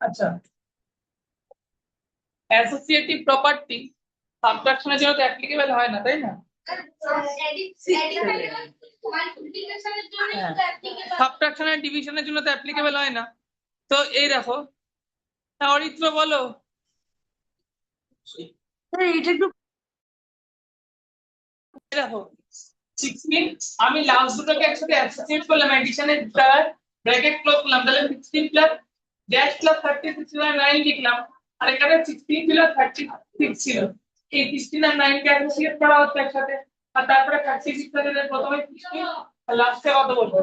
আচ্ছা অ্যাসোসিয়েটিভ প্রপার্টি সাবট্রাকশনের জন্য তো অ্যাপ্লিকেবল হয় না তাই না সাবট্রাকশন এন্ড ডিভিশনের জন্য তো অ্যাপ্লিকেবল হয় না তো এই দেখো অরিত্র বলো এটা একটু দেখো 16 আমি লাস্ট দুটোকে একসাথে অ্যাসোসিয়েট করলাম এডিশনের ব্র্যাকেট ক্লোজ করলাম তাহলে 16 প্লাস ড্যাশ প্লাস 36 আর 9 লিখলাম আর এখানে 16 ছিল 36 ছিল এই 16 আর 9 কে অ্যাসোসিয়েট করা হচ্ছে একসাথে আর তারপরে 36 থেকে প্রথমে 16 আর লাস্টে কত বলবো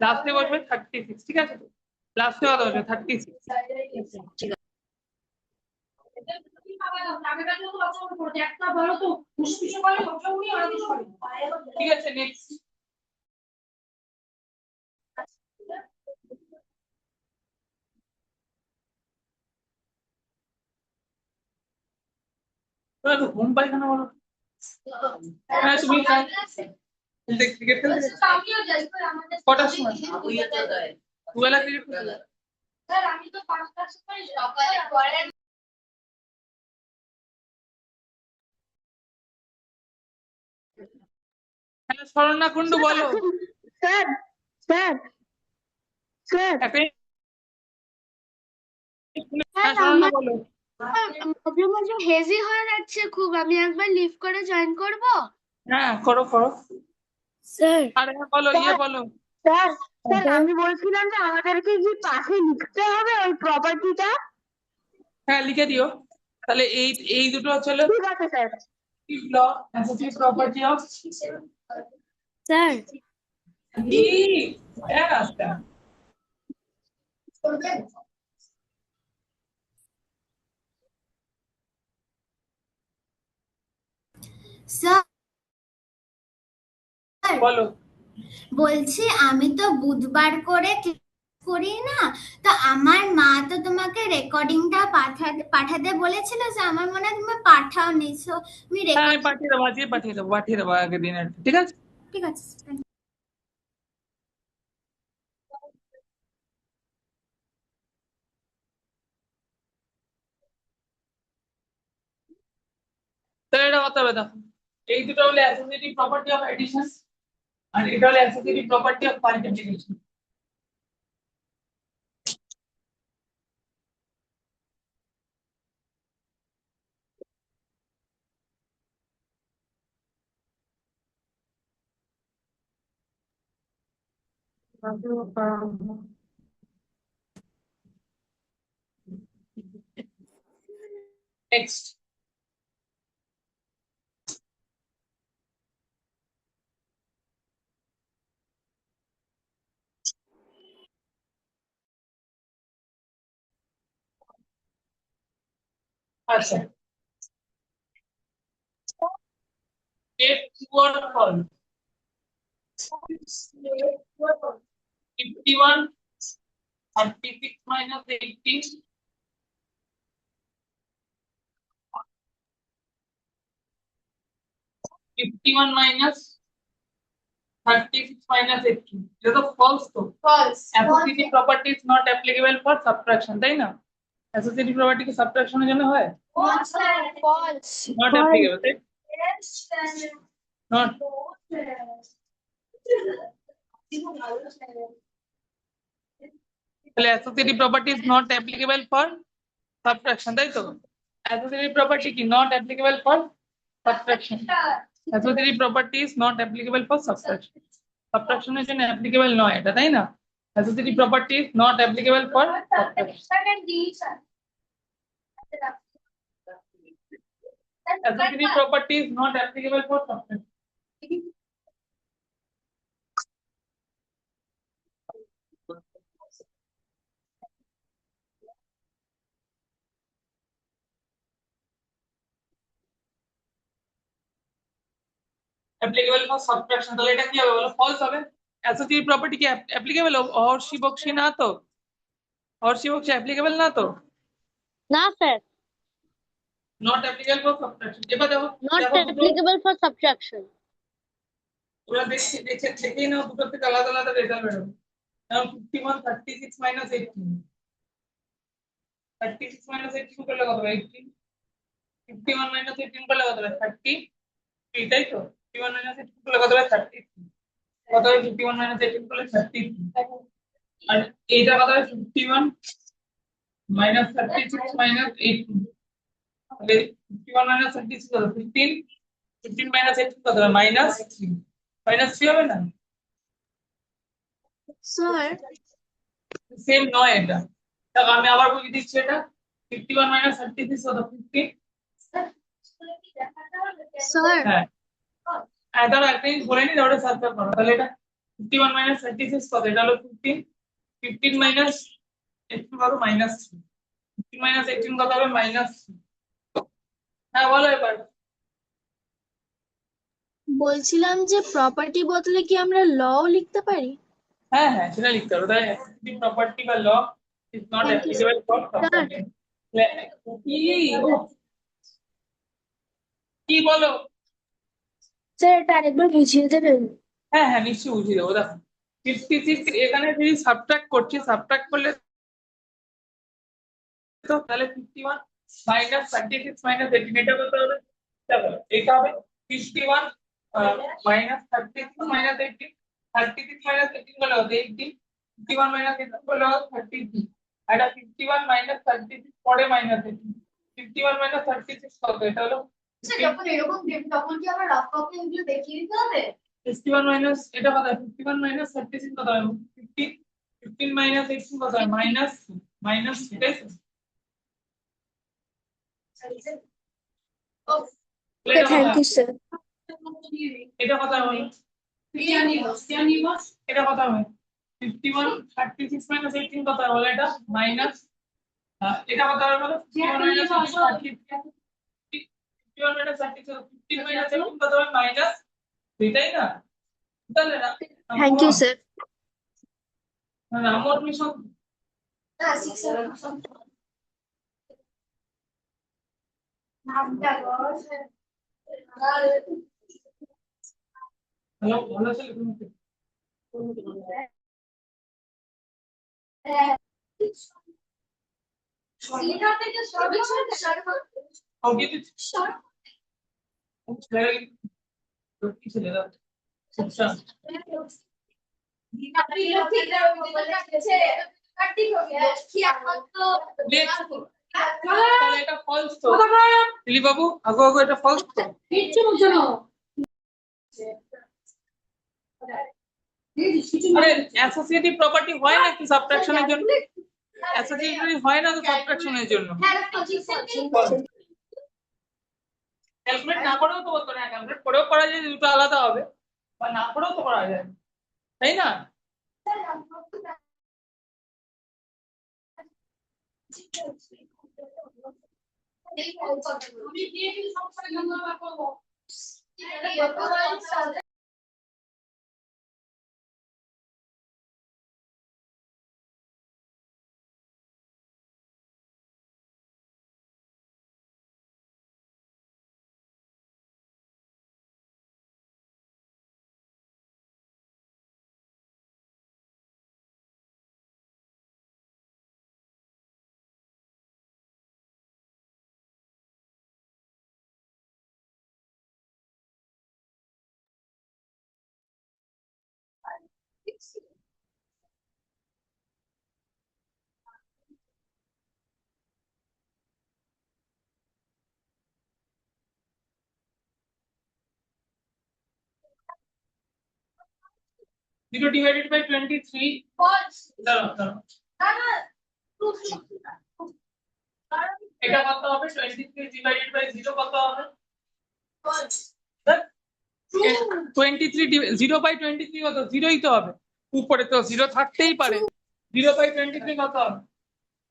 লাস্টে বসবে 36 ঠিক আছে তো লাস্টে কত বলবে 36 একটা বলো তো পুষ্পিস বলে উনি অনেক কিছু করে ঠিক আছে নেক্সট ঘুম পায়খানা বলো হ্যাঁ তুমি ক্রিকেট খেলতে কটার সময় দুবেলা ক্রিকেট খেলতে আমি তো 5টার সময় হ্যাঁ শরণ্যা কুন্ডু বলো স্যার স্যার স্যার হ্যাঁ শরণ্যা বলো মাঝে মাঝে হেজি হয়ে যাচ্ছে খুব আমি একবার লিভ করে জয়েন করব হ্যাঁ করো করো স্যার আরে হ্যাঁ বলো বলো স্যার স্যার আমি বলছিলাম যে আমাদেরকে কি পাশে লিখতে হবে ওই প্রপার্টিটা হ্যাঁ লিখে দিও তাহলে এই দুটো হচ্ছে ঠিক আছে sir law associate property of sir আচ্ছা স্যার বলো বলছি আমি তো বুধবার করে করি না তো আমার মা তো তোমাকে রেকর্ডিংটা পাঠাতে বলেছিল যে আমার মনে হয় তুমি পাঠাওনি সো আমি হ্যাঁ আমি পাঠিয়ে দেবো আজকে পাঠিয়ে দেবো আগের দিনের ঠিক আছে ঠিক আছে তাহলে এটা কত হবে দেখো এই দুটো হলো অ্যাসোসিয়েটিভ প্রপার্টি অফ এডিশন আর এটা হলো associative property of multiplication. Next. আচ্ছা, take true or false. 51, 36 minus 18. 51 minus 36 minus 18. এটা তো false তো। Associative property is not applicable for subtraction, তাই না? Associative property কি subtraction এর জন্য হয়? Not applicable, তাই? Not. তাহলে associative property is not applicable for subtraction, তাই তো? Associative property কি not applicable for subtraction? Associative property is not applicable for subtraction. Subtraction এর জন্য applicable নয় এটা, তাই না? Associative property is not applicable for subtraction. Associative property is not applicable for subtraction. Applicable for subtraction, তাহলে এটা কি হবে বলো? false হবে। Associative property কি applicable হর্ষি বক্সি না তো? হর্ষি বক্সি applicable না তো? না sir, Not applicable for subtraction। এবার দেখো not applicable for subtraction. ওরা দেখেই নাও দুটো থেকে আলাদা আলাদা রেজাল্ট বেরোবে। এখন 51 36 minus 18, 36 minus 18 করলে কত হবে? 18। 51 minus 18 করলে কত হবে? 30। তাই তো? 51 minus 18 করলে কত হবে? 33। কত হবে? 51 minus 18 করলে 33। আর এইটা কত হবে? 51 minus 36 minus 18। তাহলে 51 minus 36 কত? 15। 15 minus 18 কত হবে? -3। -3 হবে না? স্যার সেম নয় এটা। দেখো আমি আবার বলে দিচ্ছি এটা 51 minus 36 কত? 15। স্যার হ্যাঁ ধরো একটা জিনিস বলে নি, ওটা সাবস্ক্রাইব করো। তাহলে এটা 51 minus 36 কত? এটা হলো 15। 15 minus 18 কত? -3। 15 minus 18 কত হবে? -3। হ্যাঁ বলো এবার। বলছিলাম যে প্রপার্টি বদলে কি আমরা লও লিখতে পারি? হ্যাঁ হ্যাঁ সেটা লিখতে হবে। তাই প্রপার্টি বা law is not Thank you, applicable for subtraction. কি বলো? স্যার এটা আরেকবার বুঝিয়ে দেবেন? হ্যাঁ হ্যাঁ নিশ্চয়ই বুঝিয়ে দেবো। দেখো 56 এখানে যদি সাবট্রাক্ট করছি, সাবট্রাক্ট করলে তো তাহলে 51 minus 36 minus 18 এটা কত হবে? দেখো এটা হবে 51 minus 36 minus 18। 36 minus 18 করলে হবে 18। 51 minus 18 করলে হবে 33। আর এটা 51 minus 36 পরে minus 18। 51 minus 36 কত? এটা হলো যখন এরকম দেব তখন কি আমরা রাফ কপি এগুলো দেখিয়ে দিতে হবে? 51 minus এটা কত? 51 minus 36 কত হবে? 15। 15 minus 18 কত হবে? minus ঠিক আছে? Thank you sir. এটা কত হবে? এটা কত হবে? 51 36 minus 18 কত হবে? এটা মাইনাস এটা কত হবে বলো? 51 minus 36 51 minus 36 15 minus 18 কত হবে? মাইনাস, এটাই না? তাহলে না thank you sir. Number mission hello ভালো আছে তুমি? ওকে কি ছেলে দাও আচ্ছা তাহলে এটা ফলস তো দিলীপ বাবু আগো আগো এটা ফলস তো কিচ্ছু বুঝছো না আরে অ্যাসোসিয়েটিভ প্রপার্টি হয় না কি সাবট্রাকশনের জন্য অ্যাসোসিয়েটিভ হয় না তো সাবট্রাকশনের জন্য ক্যালকুলেট না করেও তো বলতো না ক্যালকুলেট করেও করা যায় দুটো আলাদা হবে বা না করেও তো করা যায় তাই না আমি দিয়ে দিই সমস্যা নেই আমরা করবো জিরো ডিভাইডেড বাই 23 দাঁড়াও দাঁড়াও এটা কত হবে 23 ডিভাইডেড বাই 0 কত হবে 23 0 বাই 23 কত 0ই তো হবে উপরে তো 0 থাকতেই পারে 0 বাই 23 কত হবে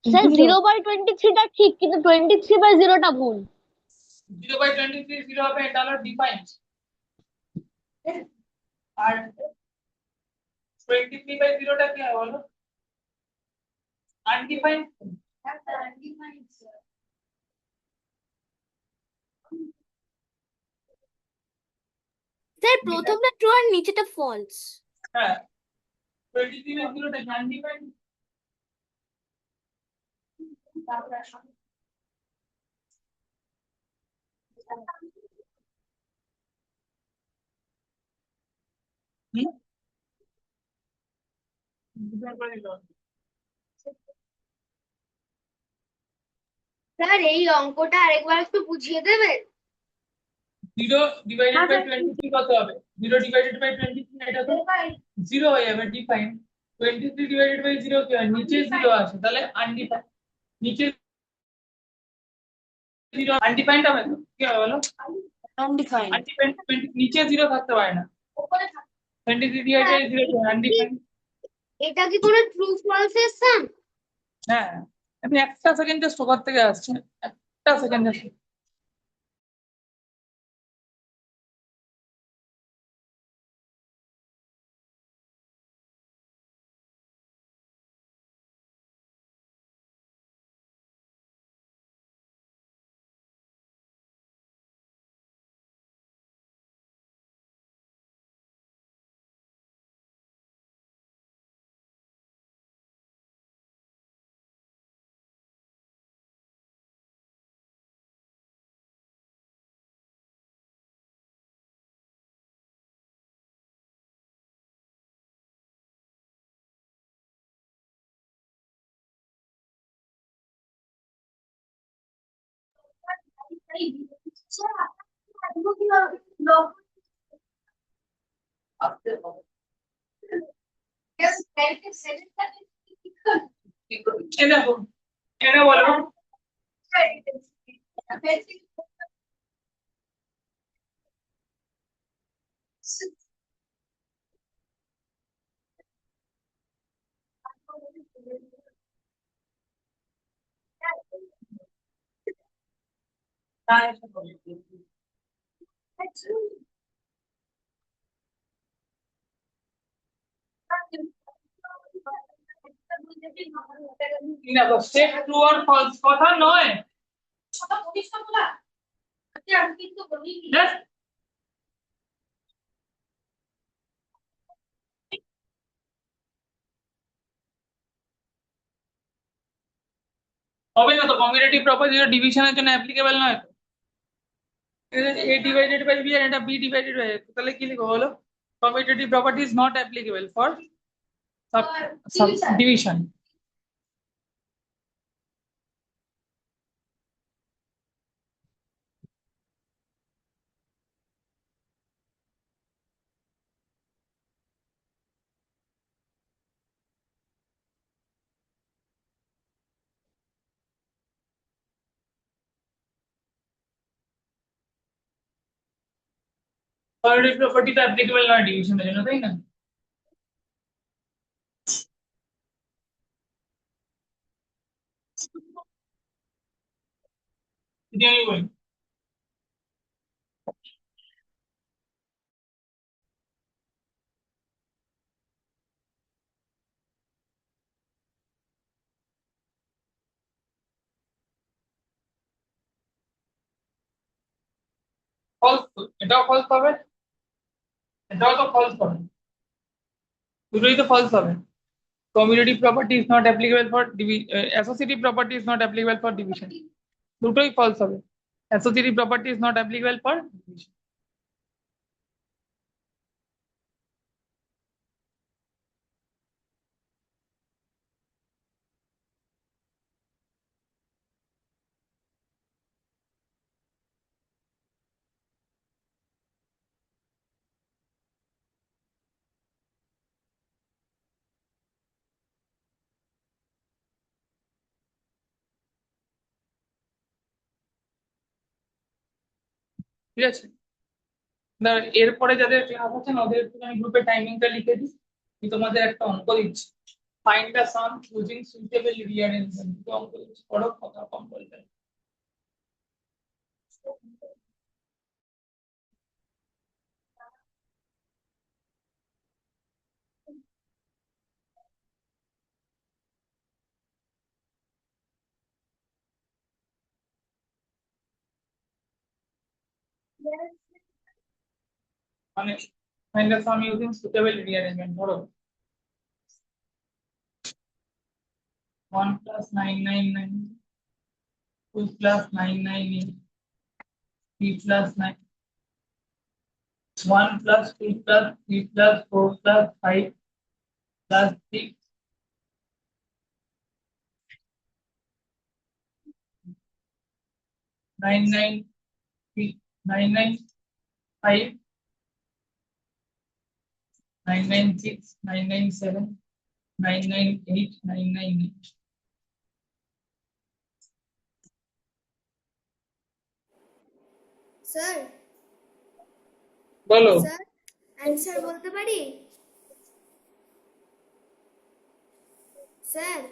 স্যার 0/23টা ঠিক কিন্তু 23/0টা ভুল 0 বাই 23 0 হবে এটা হলো ডিফাইন্ড আর 23 বাই 0টা কি হবে বলো আনডিফাইন্ড স্যার প্রথমটা ট্রু আর নিচেটা ফলস হ্যাঁ 23 বাই 0টা কি আনডিফাইন্ড স্যার এই অঙ্কটা আরেকবার একটু বুঝিয়ে দেবেন 0 ডিভাইডেড বাই 23 কত হবে 0 ডিভাইডেড বাই 23 এটা তো 0 হয়ে যাবে ডিফাইন 23 ডিভাইডেড বাই 0 কি হয় নিচে 0 আছে তাহলে আনডিফাইন্ড নিচে 0 আনডিফাইন্ড হবে তো কি হবে বলো আনডিফাইন্ড আনডিফাইন্ড নিচে 0 থাকতে পারে না 23 ডিভাইডেড বাই 0 কি আনডিফাইন্ড এটা কি কোনো ট্রু ফলস এর সাম হ্যাঁ আপনি একটা সেকেন্ড জাস্ট ওখান থেকে আসছেন একটা সেকেন্ড জাস্ট এটা বলো দেখো সেট ট্রু আর ফলস কথা নয় Just হবে না তো কমিউটেটিভ প্রপার্টি ডিভিশনের জন্য অ্যাপ্লিকেবল নয় তো এ ডিভাইডেড বাই বি আর এটা বি ডিভাইডেড বাই তাহলে কি লিখবো বলো commutative property is not applicable for division. Commutative property তো applicable নয় division এর জন্য, তাই না? যদি আমি বলি false, এটাও false হবে, এটাও তো false হবে, দুটোই তো false হবে। Commutative property is not applicable for associative property is not applicable for division, দুটোই false হবে। Associative property is not applicable for division. ঠিক আছে, এরপরে যাদের ক্লাস আছে না ওদের একটু আমি গ্রুপে টাইমিংটা লিখে দিই। আমি তোমাদের একটা অঙ্ক দিচ্ছি, find the some using suitable rearrangement. দুটো অঙ্ক দিচ্ছি, পড়ো, কথা কম বলবে। মানে find the sum using suitable rearrangement, ধরো 1 plus 999, 2 plus 998, 3 plus 9, 1 plus 2 plus 3 plus 4 plus 5 plus 6, 993, 995, 996, 997, 998, 998. Sir বলো। স্যার অ্যান্সার বলতে পারি স্যার?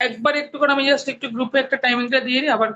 একবার একটু করে আমি জাস্ট একটু গ্রুপে একটা টাইমিংটা দিয়ে দিই, আবার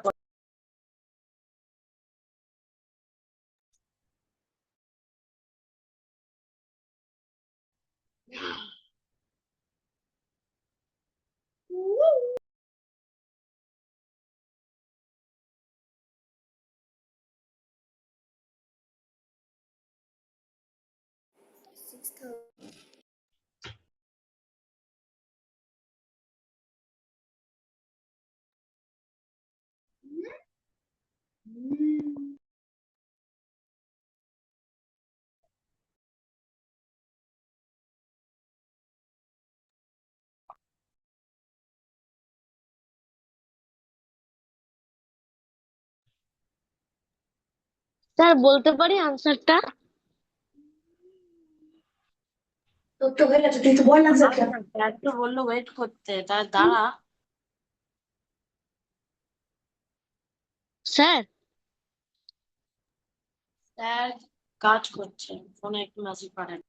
স্যার বলতে পারি আনসারটা? তোর তো হয়ে গেছে, তুই তো বল না স্যারকে। স্যার তো বললো ওয়েট করতে, তার দাঁড়া। স্যার স্যার কাজ করছে, ফোনে একটু মেসেজ পাঠান।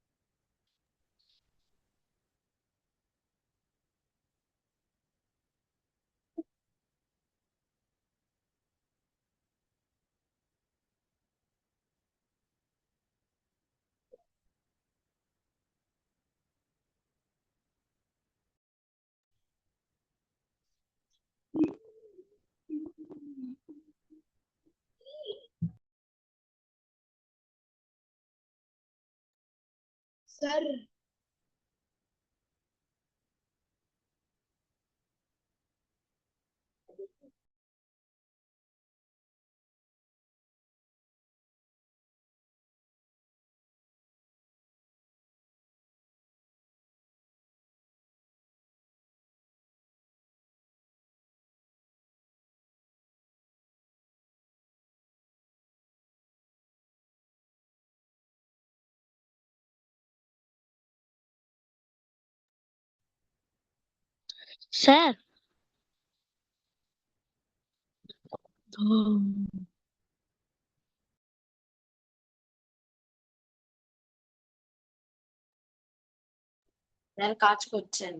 স্যার স্যার স্যার কাজ করছেন।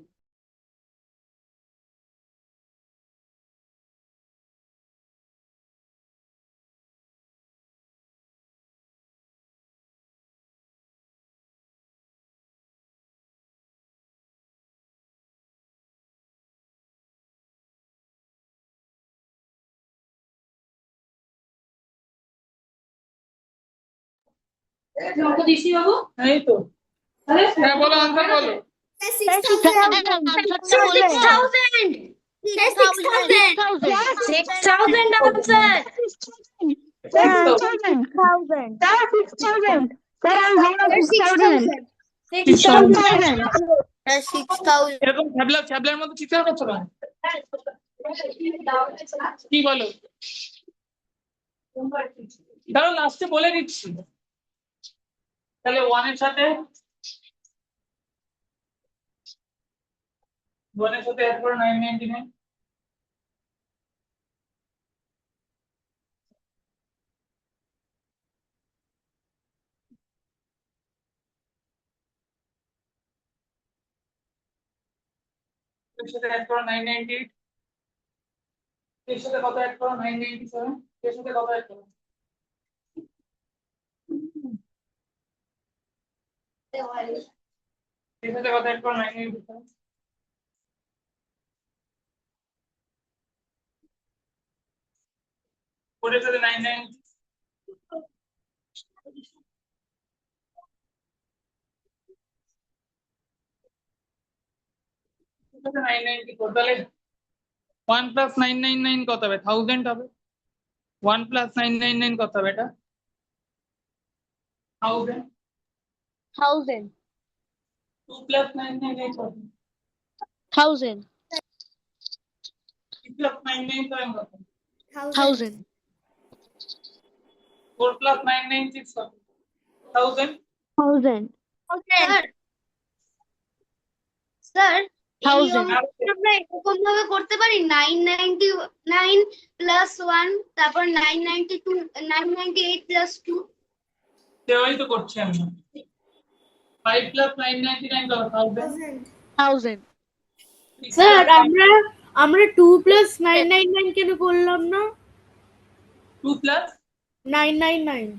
অঙ্ক দিছি বাবু এই তো হ্যাঁ বলো আনসার বলো। আনসারটা বলবো 6,000 answer. 6,000. Sir, 6,000. Sir, I'm going to 6,000. 6,000. এরকম ছ্যাবলার মতো চিৎকার করছো কেন? কি বলো? দাঁড়াও লাস্টে বলে দিচ্ছি। তাহলে 1 এর সাথে 1 এর সাথে add করো 999। এর সাথে add করো 998। এর সাথে কত add করো 997। এর সাথে কত add করো? এর সাথে কত add করো 997। ওর সাথে 990। এর সাথে 994। তাহলে 1 + 999 কত হবে? 1000 হবে। 1 + 999 কত হবে এটা? 1000। 1000 2 + 999 কত? 1000 3 + 997 কত? 1000 4 + 996 কত? 1000। 1000 স্যার এই 1000 অঙ্কটা আমরা এরকম ভাবে করতে পারি 999 প্লাস 1 তারপর 992 998 প্লাস 2 সেটাই তো করছি আমি। 5 + 999 কত? 1000। 1000 স্যার আমরা 2 প্লাস 999 কেন করলাম না? 2 + 999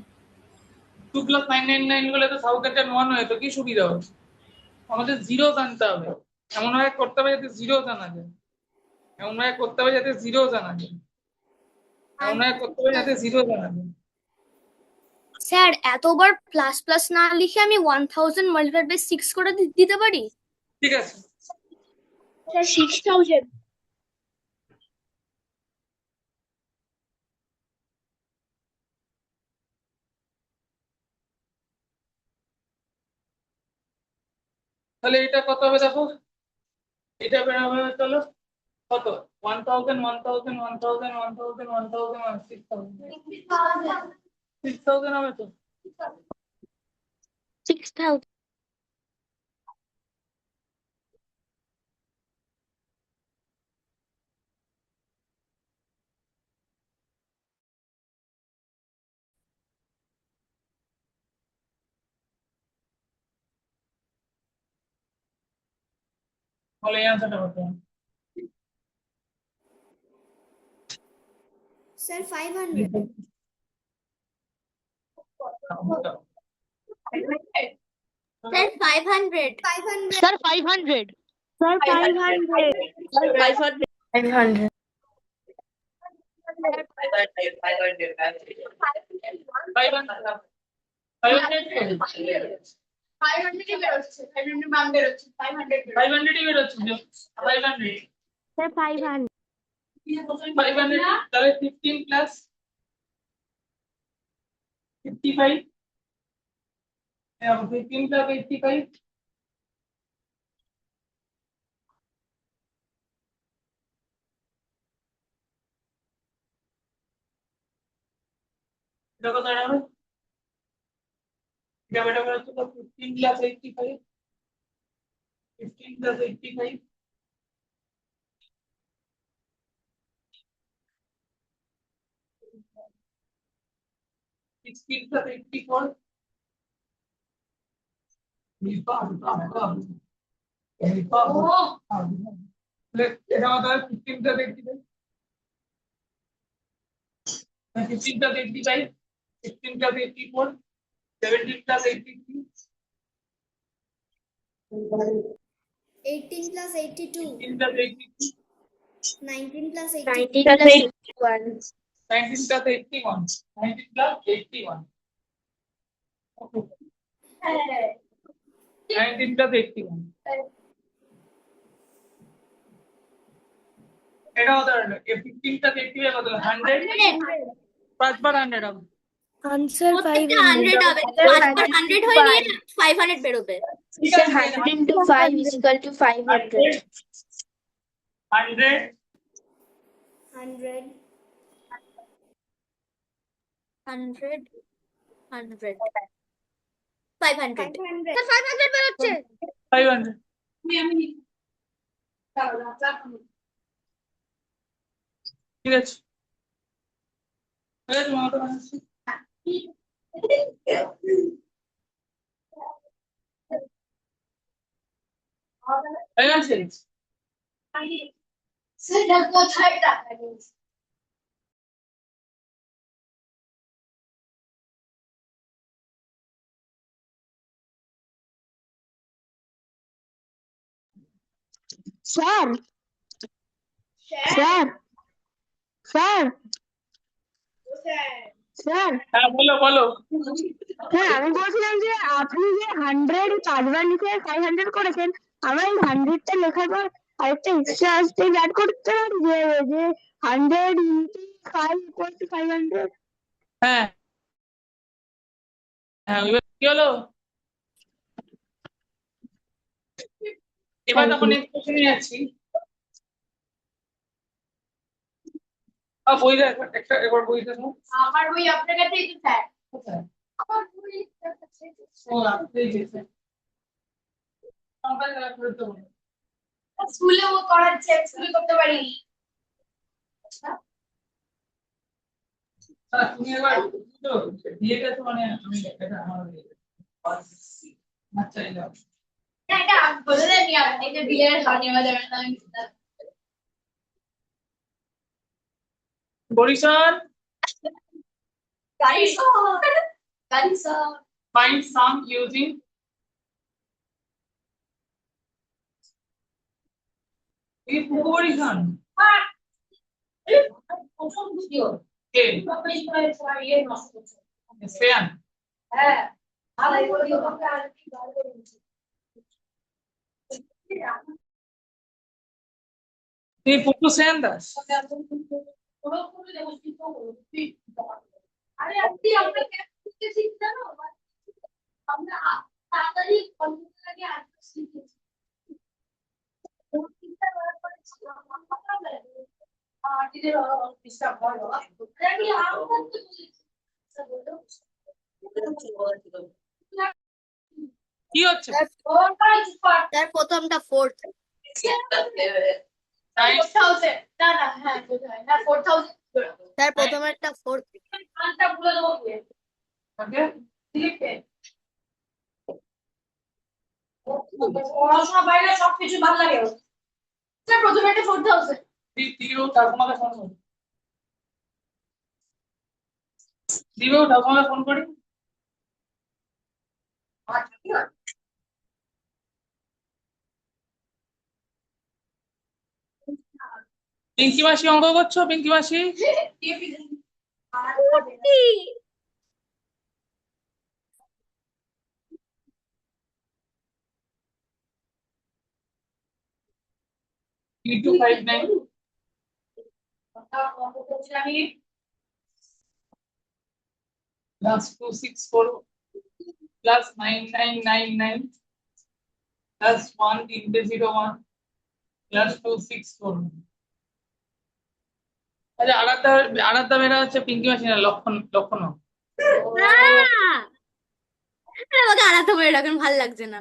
2 + 999 গুলো তো 1000 এর 1 হয়ে তো কি সুবিধা হচ্ছে? আমাদের জিরো আনতে হবে। এমন ভাবে করতে হবে যাতে জিরো আনা যায়। এমন ভাবে করতে হবে যাতে জিরো আনা যায়। এমন ভাবে করতে হবে যাতে জিরো আনা যায়। স্যার এতবার প্লাস প্লাস না লিখে আমি 1000 মাল্টিপ্লাইড বাই 6 করে দিতে পারি? ঠিক আছে। স্যার 6000। তাহলে এটা কত হবে দেখো। এটা বেরোবে চলো কত? 1000 1000 1000 1000 1000 6000। 6000 হবে তো? 6000 তাহলে এই আনসারটা কত? স্যার 500। স্যার 500। স্যার 500 স্যার 500 500 500 ই বেরোচ্ছে 500 মান বেরোচ্ছে 500 500 বেরোচ্ছে 500। স্যার 500 500 তাহলে 15 + 55 15 + 85 এটা কত হবে? এটা বেটা হচ্ছে 15 + 85 15 + 85 16 plus 84. এটা আমাদের 15 plus 85. 15 plus 85. 16 plus 84. 17 plus 83. 18 plus 82, 18 plus 82. 19 plus 19 plus 81. 19 plus 81. 19 plus 81. Okay. 19 plus 81. এটা কত হলো? 15 plus 85 কত হলো? 100. 5 বার 100 হবে। আনসার 5 100 হবে 5 বার 100 হয়ে গিয়ে 500 বেরোবে। ঠিক আছে, 100 into 5 is equal to 500. 100. 100, 100 100 500. 500, 500 বেরোচ্ছে। 500. ঠিক আছে। হয়ে গেছে মামাটা বানাচ্ছি। হয়ে গেছে। সেটা কোথায় টাকা দিয়েছে? স্যার স্যার স্যার স্যার হ্যাঁ বলো বলো। হ্যাঁ আমি বলছিলাম যে আপনি যে 100 5বার লিখে 500 করেছেন, আমার এই 100টা লেখার পর আরেকটা এক্সট্রা স্টেপ অ্যাড করতে পারি যে 100 into 5 equal to 500। হ্যাঁ হ্যাঁ এবার কি হলো? এবার তখন এক্সপ্রেশনে যাচ্ছি। বই দেখ একটা একবার বই দেখো। আমার বই আপনার কাছেই তো স্যার। কোথায়? আমার বই ও আপনি দিয়েছেন। আমার কাছে করে দেবো। স্কুলে ও করাচ্ছে, স্কুলে করতে পারিনি। তুমি এবার তো দিয়ে গেছো মানে আমি এটা আমার আচ্ছা এই নাও। না এটা বলে দেননি আপনি, এটা দিলে আর নেওয়া যাবে না। বরিশাল গাড়ি সব গাড়ি সব find sum using এই বরিশাল প্রথম ভিডিও কে আপনি সবাই ইয়ে নষ্ট করছে। শ্রেয়ান হ্যাঁ ভালো করে ওকে আর কি ভালো করে দিচ্ছি। এই পুটু শ্রেয়ান দাস। আরে আপনি আমরা ক্যাপ্টেনকে শিখতে জানো, আমরা তাড়াতাড়ি কম্পিউটার আগে আজকে শিখেছি। চিন্তা করার পরে টিচার ডিস্টার্ব হয় বাবা। আমি আমরা তো কি হচ্ছে? তার প্রথমটা 4th। 4,000 না না হ্যাঁ বোঝায় না 4,000 তার প্রথমেরটা 4th। আনটা বলে দেবো কি ওকে লিখে পড়াশোনা বাইরে সবকিছু ভালো লাগে ওর। স্যার প্রথমে একটা 4,000 দিও ঠাকুমাকে ফোন করি। দিও ঠাকুমাকে ফোন করি। পিঙ্কি মাসি অঙ্ক করছো? পিঙ্কি মাসি P259 plus 264 plus 9999 plus 1 into 01 plus 264 আচ্ছা আরাধ্যা মেয়েরা হচ্ছে পিঙ্কি মাসি না লক্ষণ লক্ষণ আমাকে আলাদা করে রাখেন, ভালো লাগছে না।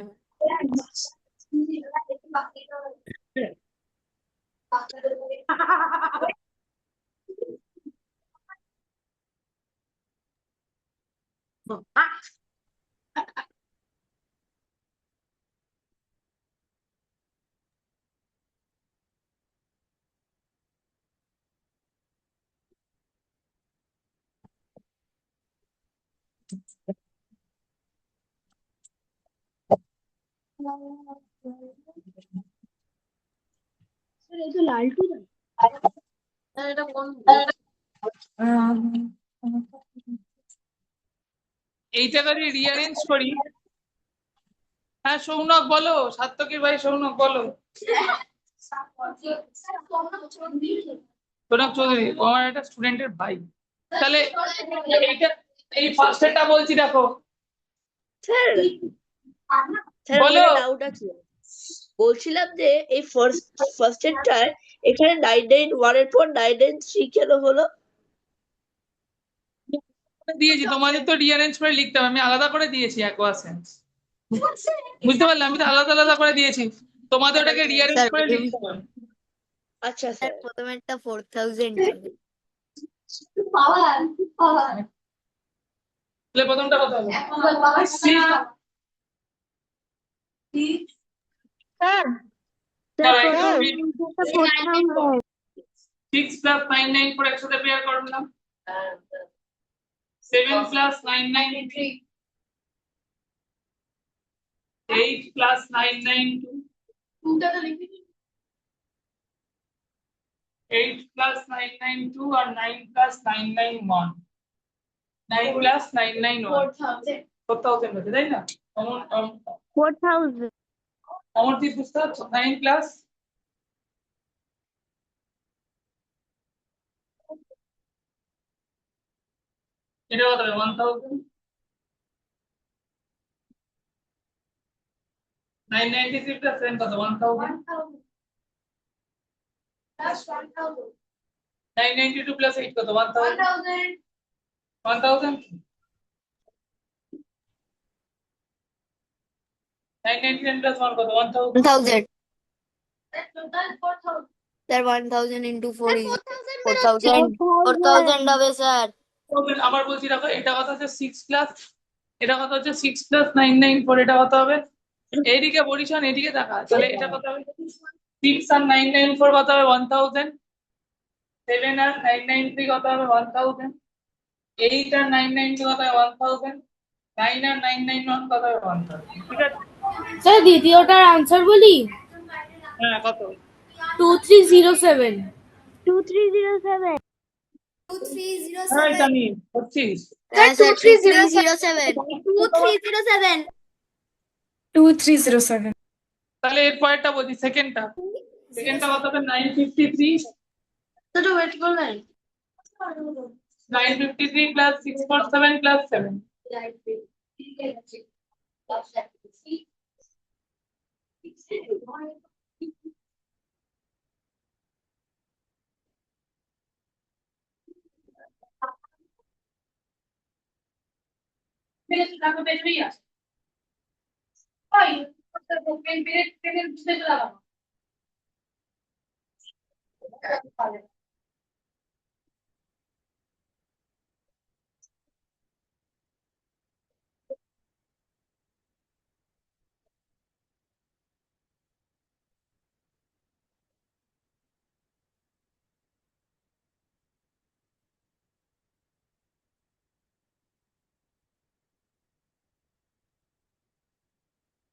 এটা কোন এইটাকে যদি রিঅ্যারেঞ্জ করি, হ্যাঁ সৌনক বলো, সাত্তকীর ভাই সৌনক বলো। সৌনক চৌধুরী, ও আমার একটা স্টুডেন্টের ভাই। তাহলে এইটা, এই ফার্স্টেরটা বলছি দেখো, স্যার বলো। আমার ডাউট আছে, বলছিলাম যে এই ফার্স্ট এডটার এখানে 991 এর পর 993 কেন হলো? দিয়েছি, তোমাদের তো রিঅ্যারেঞ্জ করে লিখতে হবে, আমি আলাদা করে দিয়েছি অ্যাকোয়াসেন্স, বুঝতে পারলে? আমি তো আলাদা আলাদা করে দিয়েছি, তোমাদের ওটাকে রিঅ্যারেঞ্জ করে লিখতে হবে। আচ্ছা স্যার, প্রথমে একটা 4000 তাহলে প্রথমটা কত হবে? স্যার 6 প্লাস 994 একসাথে পেয়ার করলাম, 7 প্লাস 993, 8 প্লাস 992, 8 প্লাস 992 আর 9 প্লাস 991, 9 প্লাস 991 4000 হচ্ছে, তাই না? অমরদীপ বুঝতে পারছো? 9 প্লাস এটা কত হবে? 1000, 993 প্লাস 7 কত? 1000, 992 প্লাস 8 কত? 1000, 1000, 999 প্লাস 1 কত? 1000, 1000 স্যার 1000 into 4 is 4000 হবে স্যার। আবার বলছি দেখো, এটা কত হচ্ছে 6 প্লাস, এটা কত হচ্ছে 6 প্লাস 994, এটা কত হবে? এইদিকে বরিশান, এদিকে দেখা, তাহলে এটা কত হবে? 6 আর 994 কত হবে? 1000, 7 আর 993 কত হবে? 1000, 8 আর 992 কত হবে? 1000, 9 আর 991 কত হবে? 1000, ঠিক আছে? স্যার দ্বিতীয়টার আনসার বলি, হ্যাঁ কত? 2307। 2307 হ্যাঁ এটা নিয়ে করছিস। হ্যাঁ স্যার 2307 2307। তাহলে এর পরেরটা বলছি, সেকেন্ডটা কত হবে? 953, একটু ওয়েট করবেন। 953 plus 647 plus 7,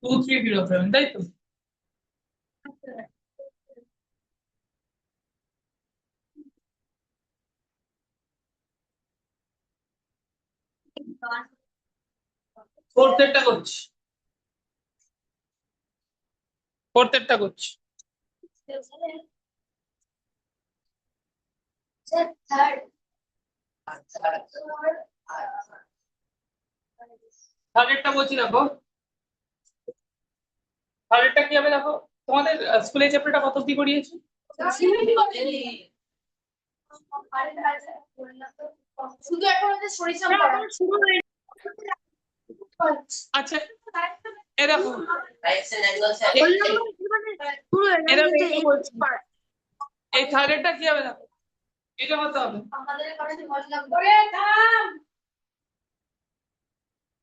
two three zero seven, তাই তো? ফোর্থেরটা করছি, ফোর্থেরটা করছি। থার্ডেরটা বলছি দেখো, থার্ডেরটা কি হবে দেখো, তোমাদের স্কুলে চ্যাপ্টারটা কত অব্দি করিয়েছি? শুধু এখন হচ্ছে সরিষা আচ্ছা এ দেখো, এই থার্ডেরটা কি হবে দেখো, এটা কত হবে?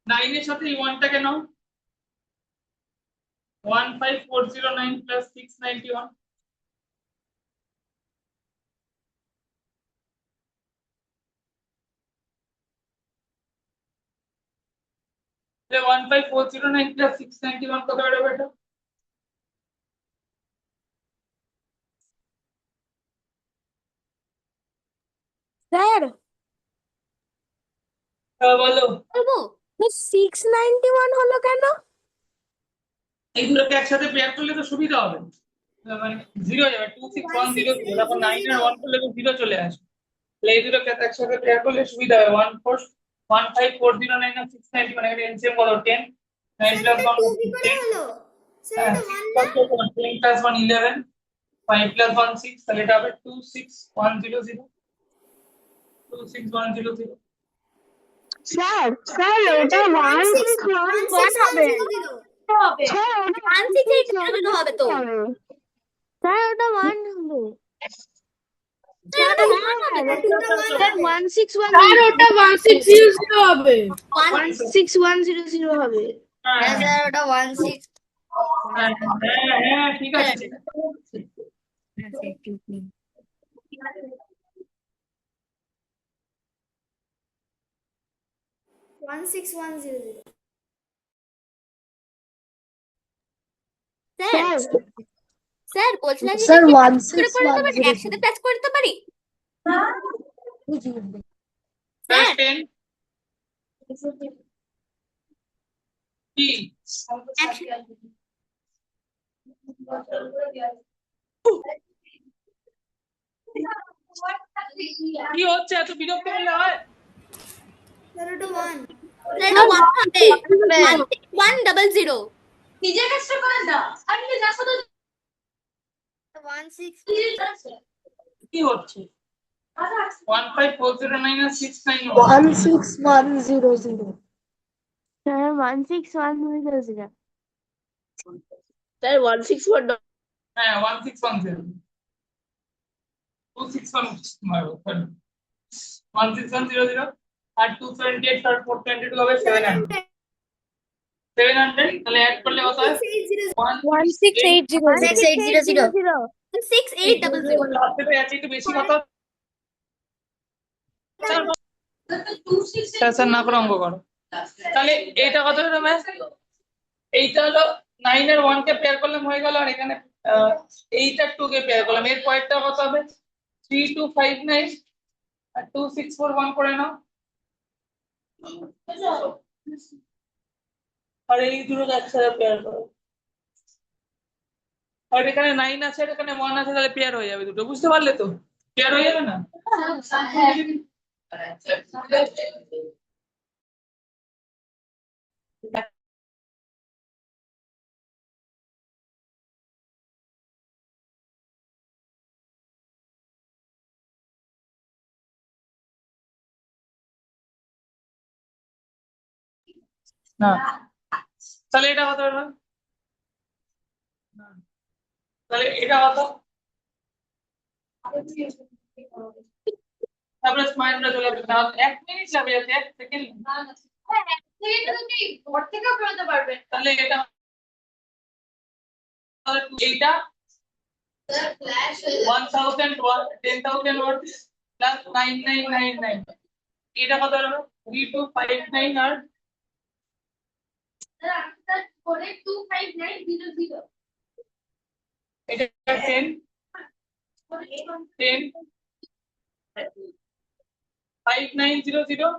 9 এর সাথে এই 1টাকে নাও 15409 প্লাস 691 15409 প্লাস 691 কত বেরোবে এটা? স্যার বলো বলবো 691 হলো কেন? এইগুলোকে একসাথে পেয়ার করলে তো সুবিধা হবে, মানে 0 হয়ে যাবে 26100, তারপর 9 আর 1 করলে তো 0 চলে আসবে, তাহলে এই দুটোকে একসাথে পেয়ার করলে সুবিধা হবে। 15409 আর 690 মানে এখানে এলসিএম কত 10, 9 প্লাস 1 10, হ্যাঁ 10 প্লাস 1 11, 5 প্লাস 1 6, তাহলে এটা হবে 26100, 26100। স্যার স্যার ওটা 161 হবে স্যার ওটা 168 হবে তো হবে স্যার ওটা 1 হবে। স্যার ওটা 1 হবে স্যার 161 আর ওটা 1600 হবে 16100 হবে। হ্যাঁ স্যার ওটা 16 হ্যাঁ হ্যাঁ ঠিক আছে ঠিক আছে। 16100 স্যার স্যার বলছিলাম যে স্যার কি 16100 একসাথে টাচ করতে পারি প্লাস 10 কি কি হচ্ছে, এত বিরক্ত করলে হয়? স্যার ওটা 1 স্যার এটা 1 হবে 100 নিজের কাজটা করে দাও আমি তো যা শুধু 16 কি হচ্ছে 15409 আর 691 16100 স্যার 16100 স্যার 161 হ্যাঁ 1610 261 1610 আর 278 আর 422 হবে 700, তাহলে অ্যাড করলে কত হয় 1680 6800 লাস্টে তো আছে একটু বেশি কত স্যার না করে অঙ্ক করো, তাহলে এইটা কত হলো ম্যাম? এইটা হলো 9 আর 1 কে পেয়ার করলাম হয়ে গেল, আর এখানে 8 আর 2 কে পেয়ার করলাম, এর পরেরটা কত হবে 3259 আর 2641 করে নাও, আর এই দুটো একসাথে পেয়ার করো, আর এখানে 9 আছে আর এখানে 1 আছে, তাহলে পেয়ার হয়ে যাবে দুটো, বুঝতে পারলে তো? পেয়ার হয়ে যাবে না? না তাহলে এটা কত হবে? তাহলে এটা কত? তারপরে স্মাইলটা চলে আসবে, তাহলে 1 মিনিট যাবে, 1 সেকেন্ড, ঘর থেকেও বেরোতে পারবে তাহলে এটা এইটা 1000 10,000 ওয়াট প্লাস 9999, এটা কত হলো 3259 আর করে 25900 এটা 10 5900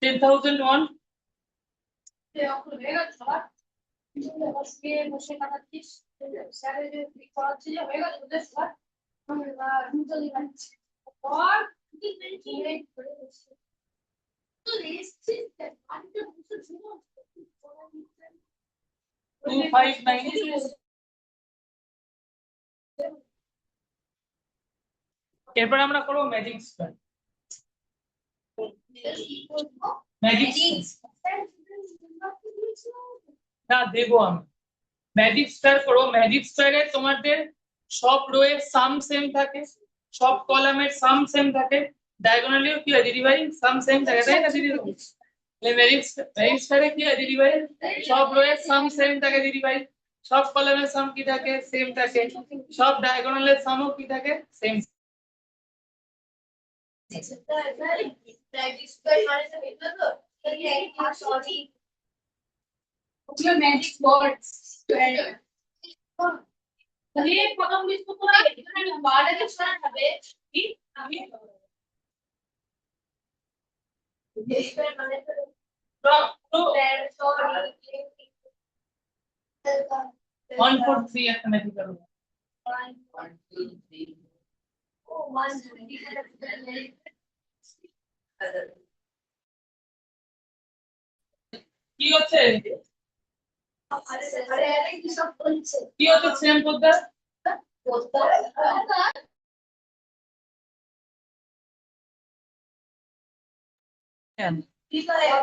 10,001 হয়ে গেছে সবার বসে বসে কাটাচ্ছিস স্যারের যে করাচ্ছি যে হয়ে গেছে তোদের সবার চলে যাচ্ছে পর কি করে বসে তো রেস্ট বাড়িতে বসে ছিল 2590, এরপর আমরা করবো ম্যাজিক স্কয়ার। ম্যাজিক না দেবো আমি ম্যাজিক স্কয়ার করবো ম্যাজিক স্কয়ারে তোমাদের সব রোয়ের সাম সেম থাকে সব কলামের সাম সেম থাকে ডায়াগোনালিও কি হয় দিদি ভাই সাম সেম থাকে তাই না দিদি ভাই ম্যাজিক স্কয়ারে কি হয় দিদি ভাই সব রোয়ের সাম সেম থাকে দিদি ভাই সব কলামের সাম কি থাকে সেম থাকে সব ডায়াগোনালের সামও কি থাকে সেম ম্যাজিক ওয়ার্ডস তাহলে প্রথম বিশ্ব করে এখানে বারে যেটা হবে কি আমি মানে তো 143 একটা ম্যাজিক করবো কি হচ্ছে কি হচ্ছে সেম পদ্মা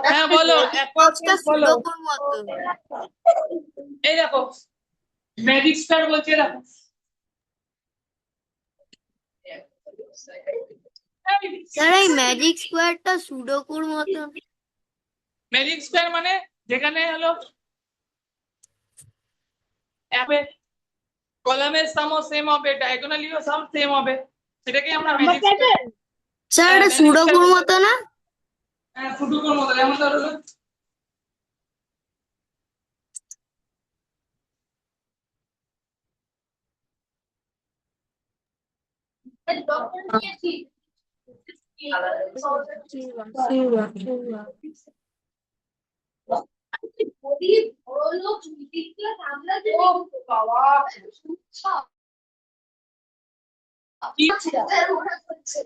হ্যাঁ বলো বলো এই দেখো ম্যাজিক স্টার বলছে দেখো স্যার এই ম্যাজিক স্কোয়ারটা সুডোকুর মতো ম্যাজিক স্কয়ার মানে যেখানে হলো কলামের সামও সেম হবে ডায়াগোনালিও সাম সেম হবে সেটাকে আমরা ম্যাজিক স্কয়ার স্যার এটা সুডোকুর মতো না হ্যাঁ ফুটুকোর মতো যেমন ধরো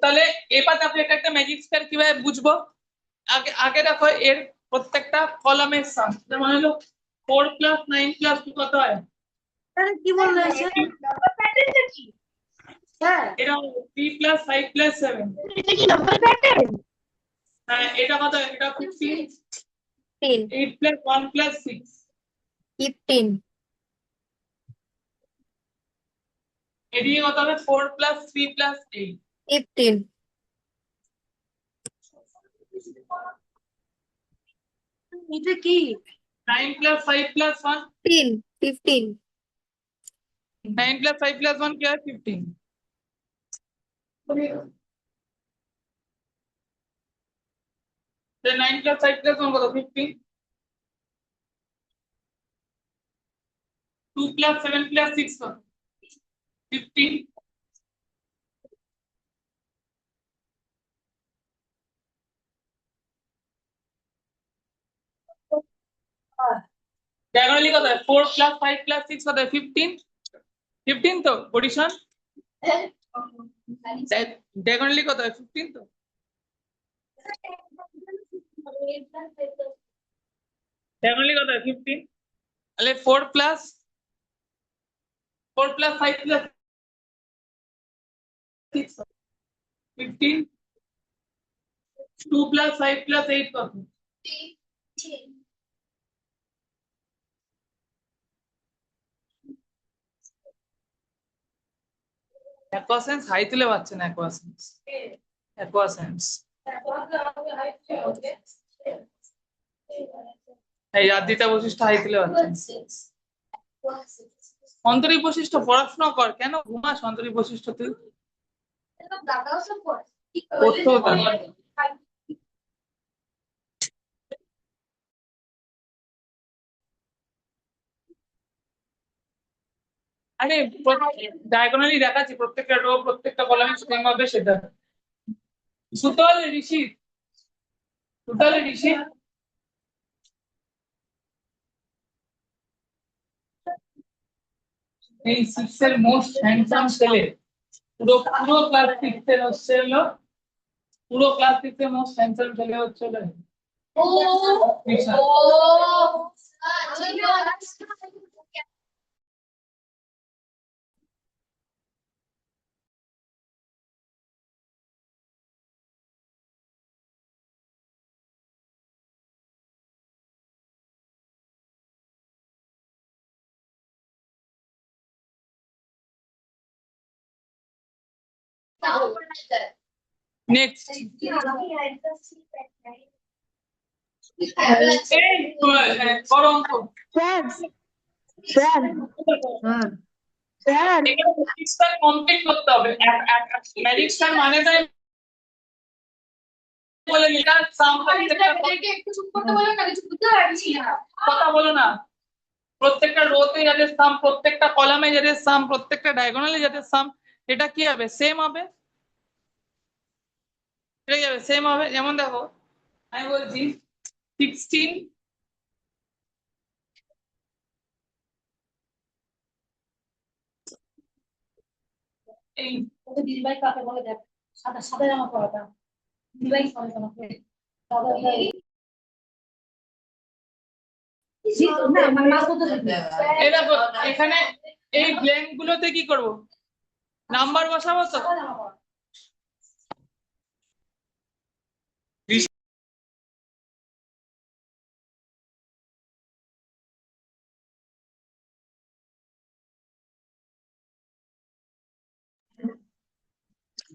তাহলে এবার দেখো এটা একটা ম্যাজিক স্কয়ার কিভাবে বুঝবো আগে আগে দেখো এর প্রত্যেকটা কলামের সাম যেমন হলো 4 + 9 + 2 কত হয় তাহলে কি বললো এসে হ্যাঁ এটা 3 + 5 + 7 হ্যাঁ এটা কত এটা 15 8 + 1 + 6 15 এদিকে কত হবে 4 + 3 + 8 15 এটা কি 9 + 5 + 1 15 9 + 5 + 1 কি হয় 15 তো 9 + 5 + 1 কত 15 2 + 7 + 6 কত 15 ডায়াগোনালি কত হয় 4 + 5 + 6 কত হয় 15 15 তো পজিশন ডায়াগোনালি কত হয় 15 তো ডায়াগোনালি কত হয় 15 তাহলে 4 + 5 + 6 15 2 + 5 + 8 কত অ্যাকোয়াসেন্স হাই তুলে পাচ্ছে না অ্যাকোয়াসেন্স এই আদিতা বৈশিষ্ট্য হাই তুলে পাচ্ছে অন্তরী বৈশিষ্ট্য পড়াশোনা কর কেন ঘুমাস অন্তরী বৈশিষ্ট্য তুই পড়তে হতো না। আরে ডায়াগোনালি দেখাচ্ছি প্রত্যেকটা রো প্রত্যেকটা কলামে সেম হবে সেটা সুতল ঋষি এই 6 এর মোস্ট হ্যান্ডসাম ছেলে পুরো পুরো ক্লাস 6 এর হচ্ছে হলো পুরো ক্লাস 6 এর মোস্ট হ্যান্ডসাম ছেলে হচ্ছে হলো নেক্সট করো অঙ্ক। স্যার স্যার স্যার এখানে ম্যাজিক স্টার কমপ্লিট করতে হবে। ম্যাজিক স্টার মানে তাই বলে এটা সাম একটু চুপ করতে বলেন না, কিছু বুঝতে পারছি না। কথা বলো না। প্রত্যেকটা রোতে যাদের সাম, প্রত্যেকটা কলামে যাদের সাম, প্রত্যেকটা ডায়াগোনালে যাদের সাম, এটা কি হবে? সেম হবে। এটা কি হবে? সেম হবে। যেমন দেখো আমি বলছি 16 এই ওকে দিদিভাই কাকে বলে দেখ, সাদা সাদা জামা পরাটা দিদিভাই সরে তোমাকে দাদা না মানে মাছ করতে থাকবে। এই দেখো এখানে এই ব্ল্যাঙ্ক গুলোতে কি করব? নাম্বার বসাবো তো। সাদা জামা পরা।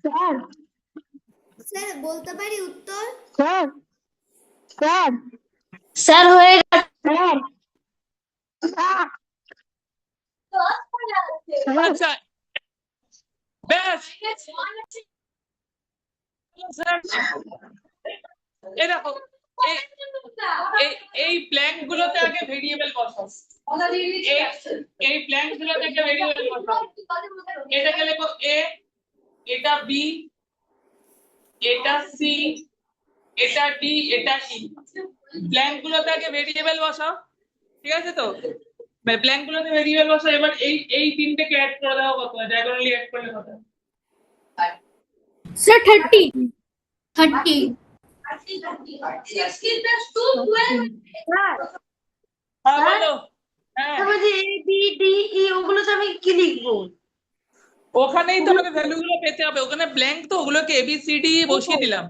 স্যার স্যার বলতে পারি উত্তর? স্যার স্যার স্যার হয়ে স্যার স্যার আচ্ছা ব্যাস। এই দেখো এই ব্ল্যাঙ্ক গুলোতে আগে ভেরিয়েবল বসাও। এই ব্ল্যাঙ্ক গুলোতে আগে ভেরিয়েবল বসাও। এটাকে লেখো এ, এটা বি, এটা সি, এটা ডি, এটা ই। ব্ল্যাঙ্ক গুলোতে আগে ভেরিয়েবল বসাও। ঠিক আছে তো? ব্ল্যাঙ্ক গুলোতে ভেরিয়েবল বসাও। এবার এই তিনটেকে অ্যাড করে দাও। কত ডায়াগোনালি অ্যাড করলে কত? স্যার 30 30 16 plus 2 12 হ্যাঁ বলো। হ্যাঁ বলছি এ বি ডি ই, ওগুলোতে আমি কি লিখবো? ওখানেই তো আমাদের ভ্যালু গুলো পেতে হবে। ওখানে ব্ল্যাঙ্ক তো, ওগুলোকে ABCD বসিয়ে দিলাম।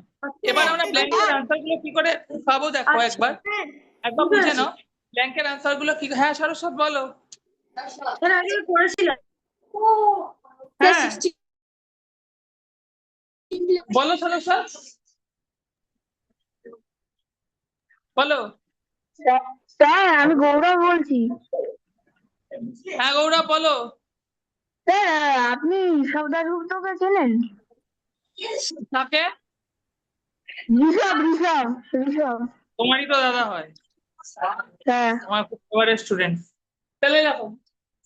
এবার আমরা ব্ল্যাঙ্কের আনসার গুলো কি করে পাবো দেখো একবার বুঝে নাও। ব্ল্যাঙ্কের আনসার গুলো কি? হ্যাঁ সরস্বত বলো। স্যার আগে করেছিলাম। হ্যাঁ বলো সরস্বত বলো। স্যার আমি গৌরব বলছি। হ্যাঁ গৌরব বলো। স্যার আপনি শব্দাযুক্তকে চেনেন? তাকে ঋষভ ঋষভ ঋষভ তোমারই তো দাদা হয়, হ্যাঁ আমার ফেভারিট স্টুডেন্ট। তাহলে দেখো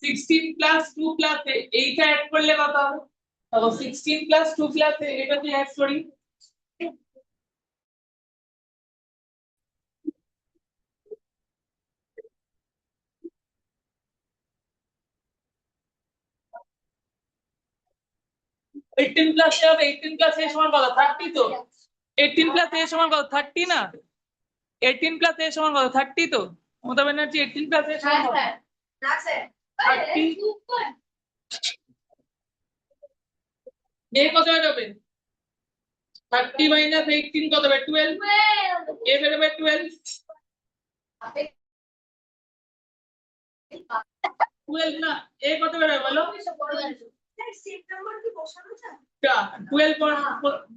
16 প্লাস 2 প্লাস এইটা অ্যাড করলে কত হবে? দেখো 16 প্লাস 2 প্লাস এটা কি অ্যাড করি? এইটিন প্লাস এ হবে। 18 প্লাস এ সমান কত? 30 তো। 18 প্লাস এ সমান কত? 30 না? 18 প্লাস এ সমান কত? 30 তো। মমতা ব্যানার্জি 18 প্লাস এ সমান কত? 30। এ কত বেরোবে? 30 মাইনাস 18 কত হবে? 12। এ বেরোবে 12। 12 না, এ কত বেরোবে বলো?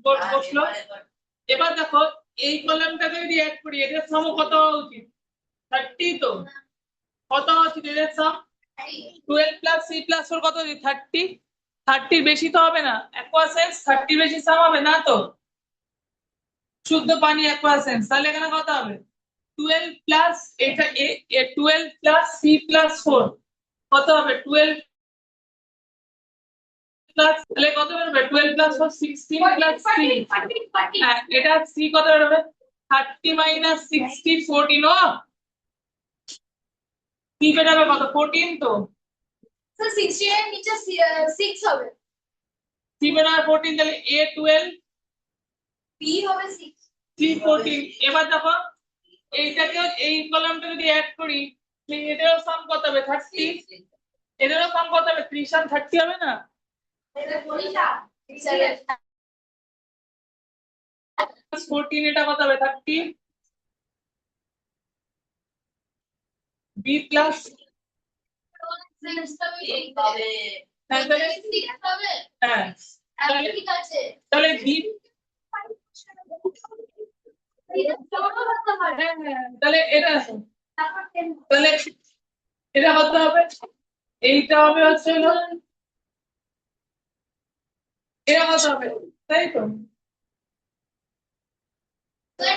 12 বসলো। এবার দেখো এই কলামটাকে যদি অ্যাড করি, এদের সম কত হওয়া উচিত? 30 তো। কত হওয়া উচিত এদের সম? 12 প্লাস সি প্লাস 4 কত উচিত? 30। 30 বেশি তো হবে না? অ্যাকোয়াসেন্স 30 বেশি সাম হবে না তো? শুদ্ধ পানি অ্যাকোয়াসেন্স। তাহলে এখানে কত হবে? 12 প্লাস এটা 12 প্লাস সি প্লাস 4 কত হবে? 12 প্লাস তাহলে কত বেরোবে? 12 প্লাস 4 16 প্লাস সি। হ্যাঁ এটা সি কত বেরোবে? 30 মাইনাস 60 14। ও সি বেরোবে কত? 14 তো। স্যার 16 এর নিচে 6 হবে, সি বেরোবে 14। তাহলে এ 12 বি হবে 6। সি 14। এবার দেখো এইটাকে এই কলামটা যদি অ্যাড করি, এটারও সাম কত হবে? 30। এদেরও সাম কত হবে? 3 আর 30 হবে না? 14 এটা কত হবে? 30। বি প্লাস হ্যাঁ ঠিক আছে তাহলে বি তাহলে এটা তাহলে এটা কত হবে এইটা হবে হচ্ছে হলো এটা কত হবে তাই তো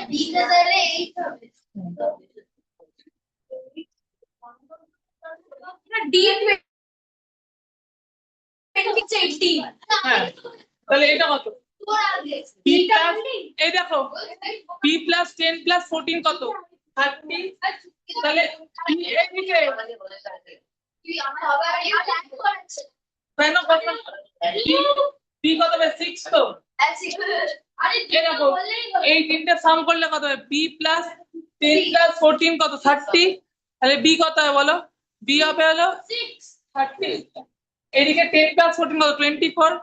ডিতে তাহলে 8 হবে ডি 20 হ্যাঁ তাহলে এটা কত বি প্লাস এই দেখো বি প্লাস 10 প্লাস 14 কত 30 তাহলে এইদিকে কেন কত বি কত হবে 6 তো এই দেখো এই তিনটে সাম করলে কত হবে বি প্লাস 10 প্লাস 14 কত 30 তাহলে বি কত হবে বলো বি হবে হলো 30 এদিকে 10 প্লাস 14 কত 24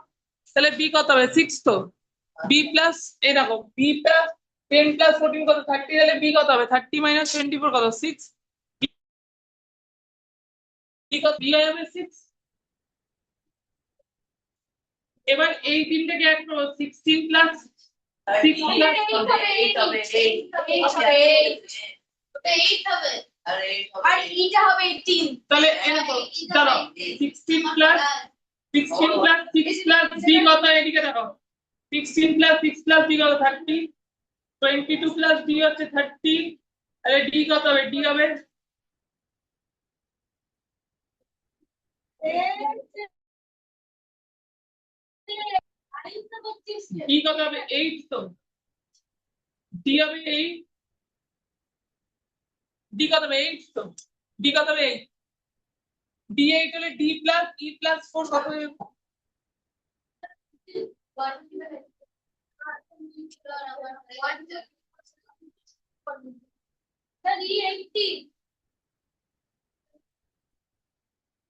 তাহলে বি কত হবে 6 তো বি প্লাস এই দেখো বি প্লাস 10 প্লাস 14 কত 30 তাহলে বি কত হবে 30 মাইনাস 24 কত 6 বি কত বি হবে 6 এবার এই তিনটাকে এক করো 16 প্লাস 6 প্লাস তাহলে এরকম চলো 16 প্লাস 6 প্লাস বি কত এদিকে দেখো 16 প্লাস 6 প্লাস বি কত 30 22 প্লাস বি হচ্ছে 30 তাহলে ডি কত হবে ডি হবে ডি কত হবে 8 তো ডি হবে 8 ডি কত হবে 8 তো ডি কত হবে 8 ডি 8 হলে ডি প্লাস ই প্লাস 4 কত হবে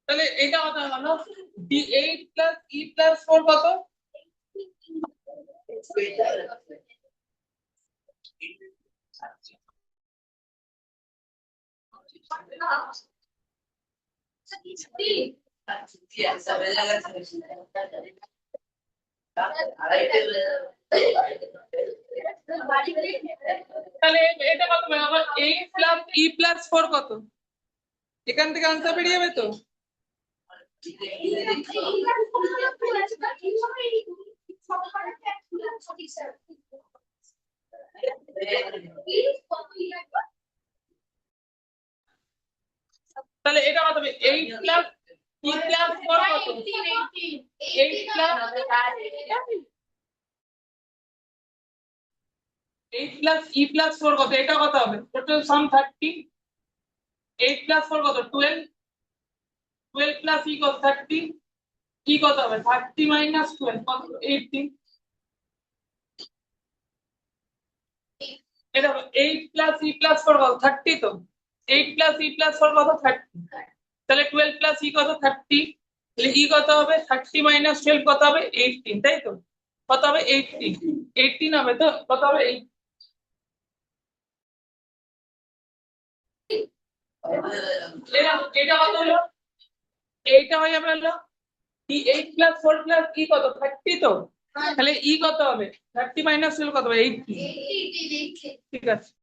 তাহলে এটা কত হলো ডি 8 প্লাস ই প্লাস 4 কত তাহলে এটা কত হবে আবার 8 প্লাস ই প্লাস 4 কত এখান থেকে আনসার বেরিয়ে যাবে তো তাহলে এটা কত হবে 8 প্লাস ই প্লাস 4 কত 8 প্লাস 8 প্লাস ই প্লাস 4 কত এটা কত হবে টোটাল সাম 30 8 প্লাস 4 কত 12 12 প্লাস ই কত 30 ই কত হবে 30 মাইনাস 12 কত 18 এটা 8 প্লাস ই প্লাস 4 কত 30 তো 8 প্লাস ই প্লাস 4 কত 30 তাহলে 12 প্লাস ই কত 30 তাহলে ই কত হবে 30 মাইনাস 12 কত হবে 18 তাই তো কত হবে 18 হবে তো কত হবে 8 এটা কত হলো এইটা হয়ে যাবে হলো ই 8 প্লাস 4 প্লাস ই কত 30 তো তাহলে ই কত হবে 30 মাইনাস 12 কত হবে 18 ঠিক আছে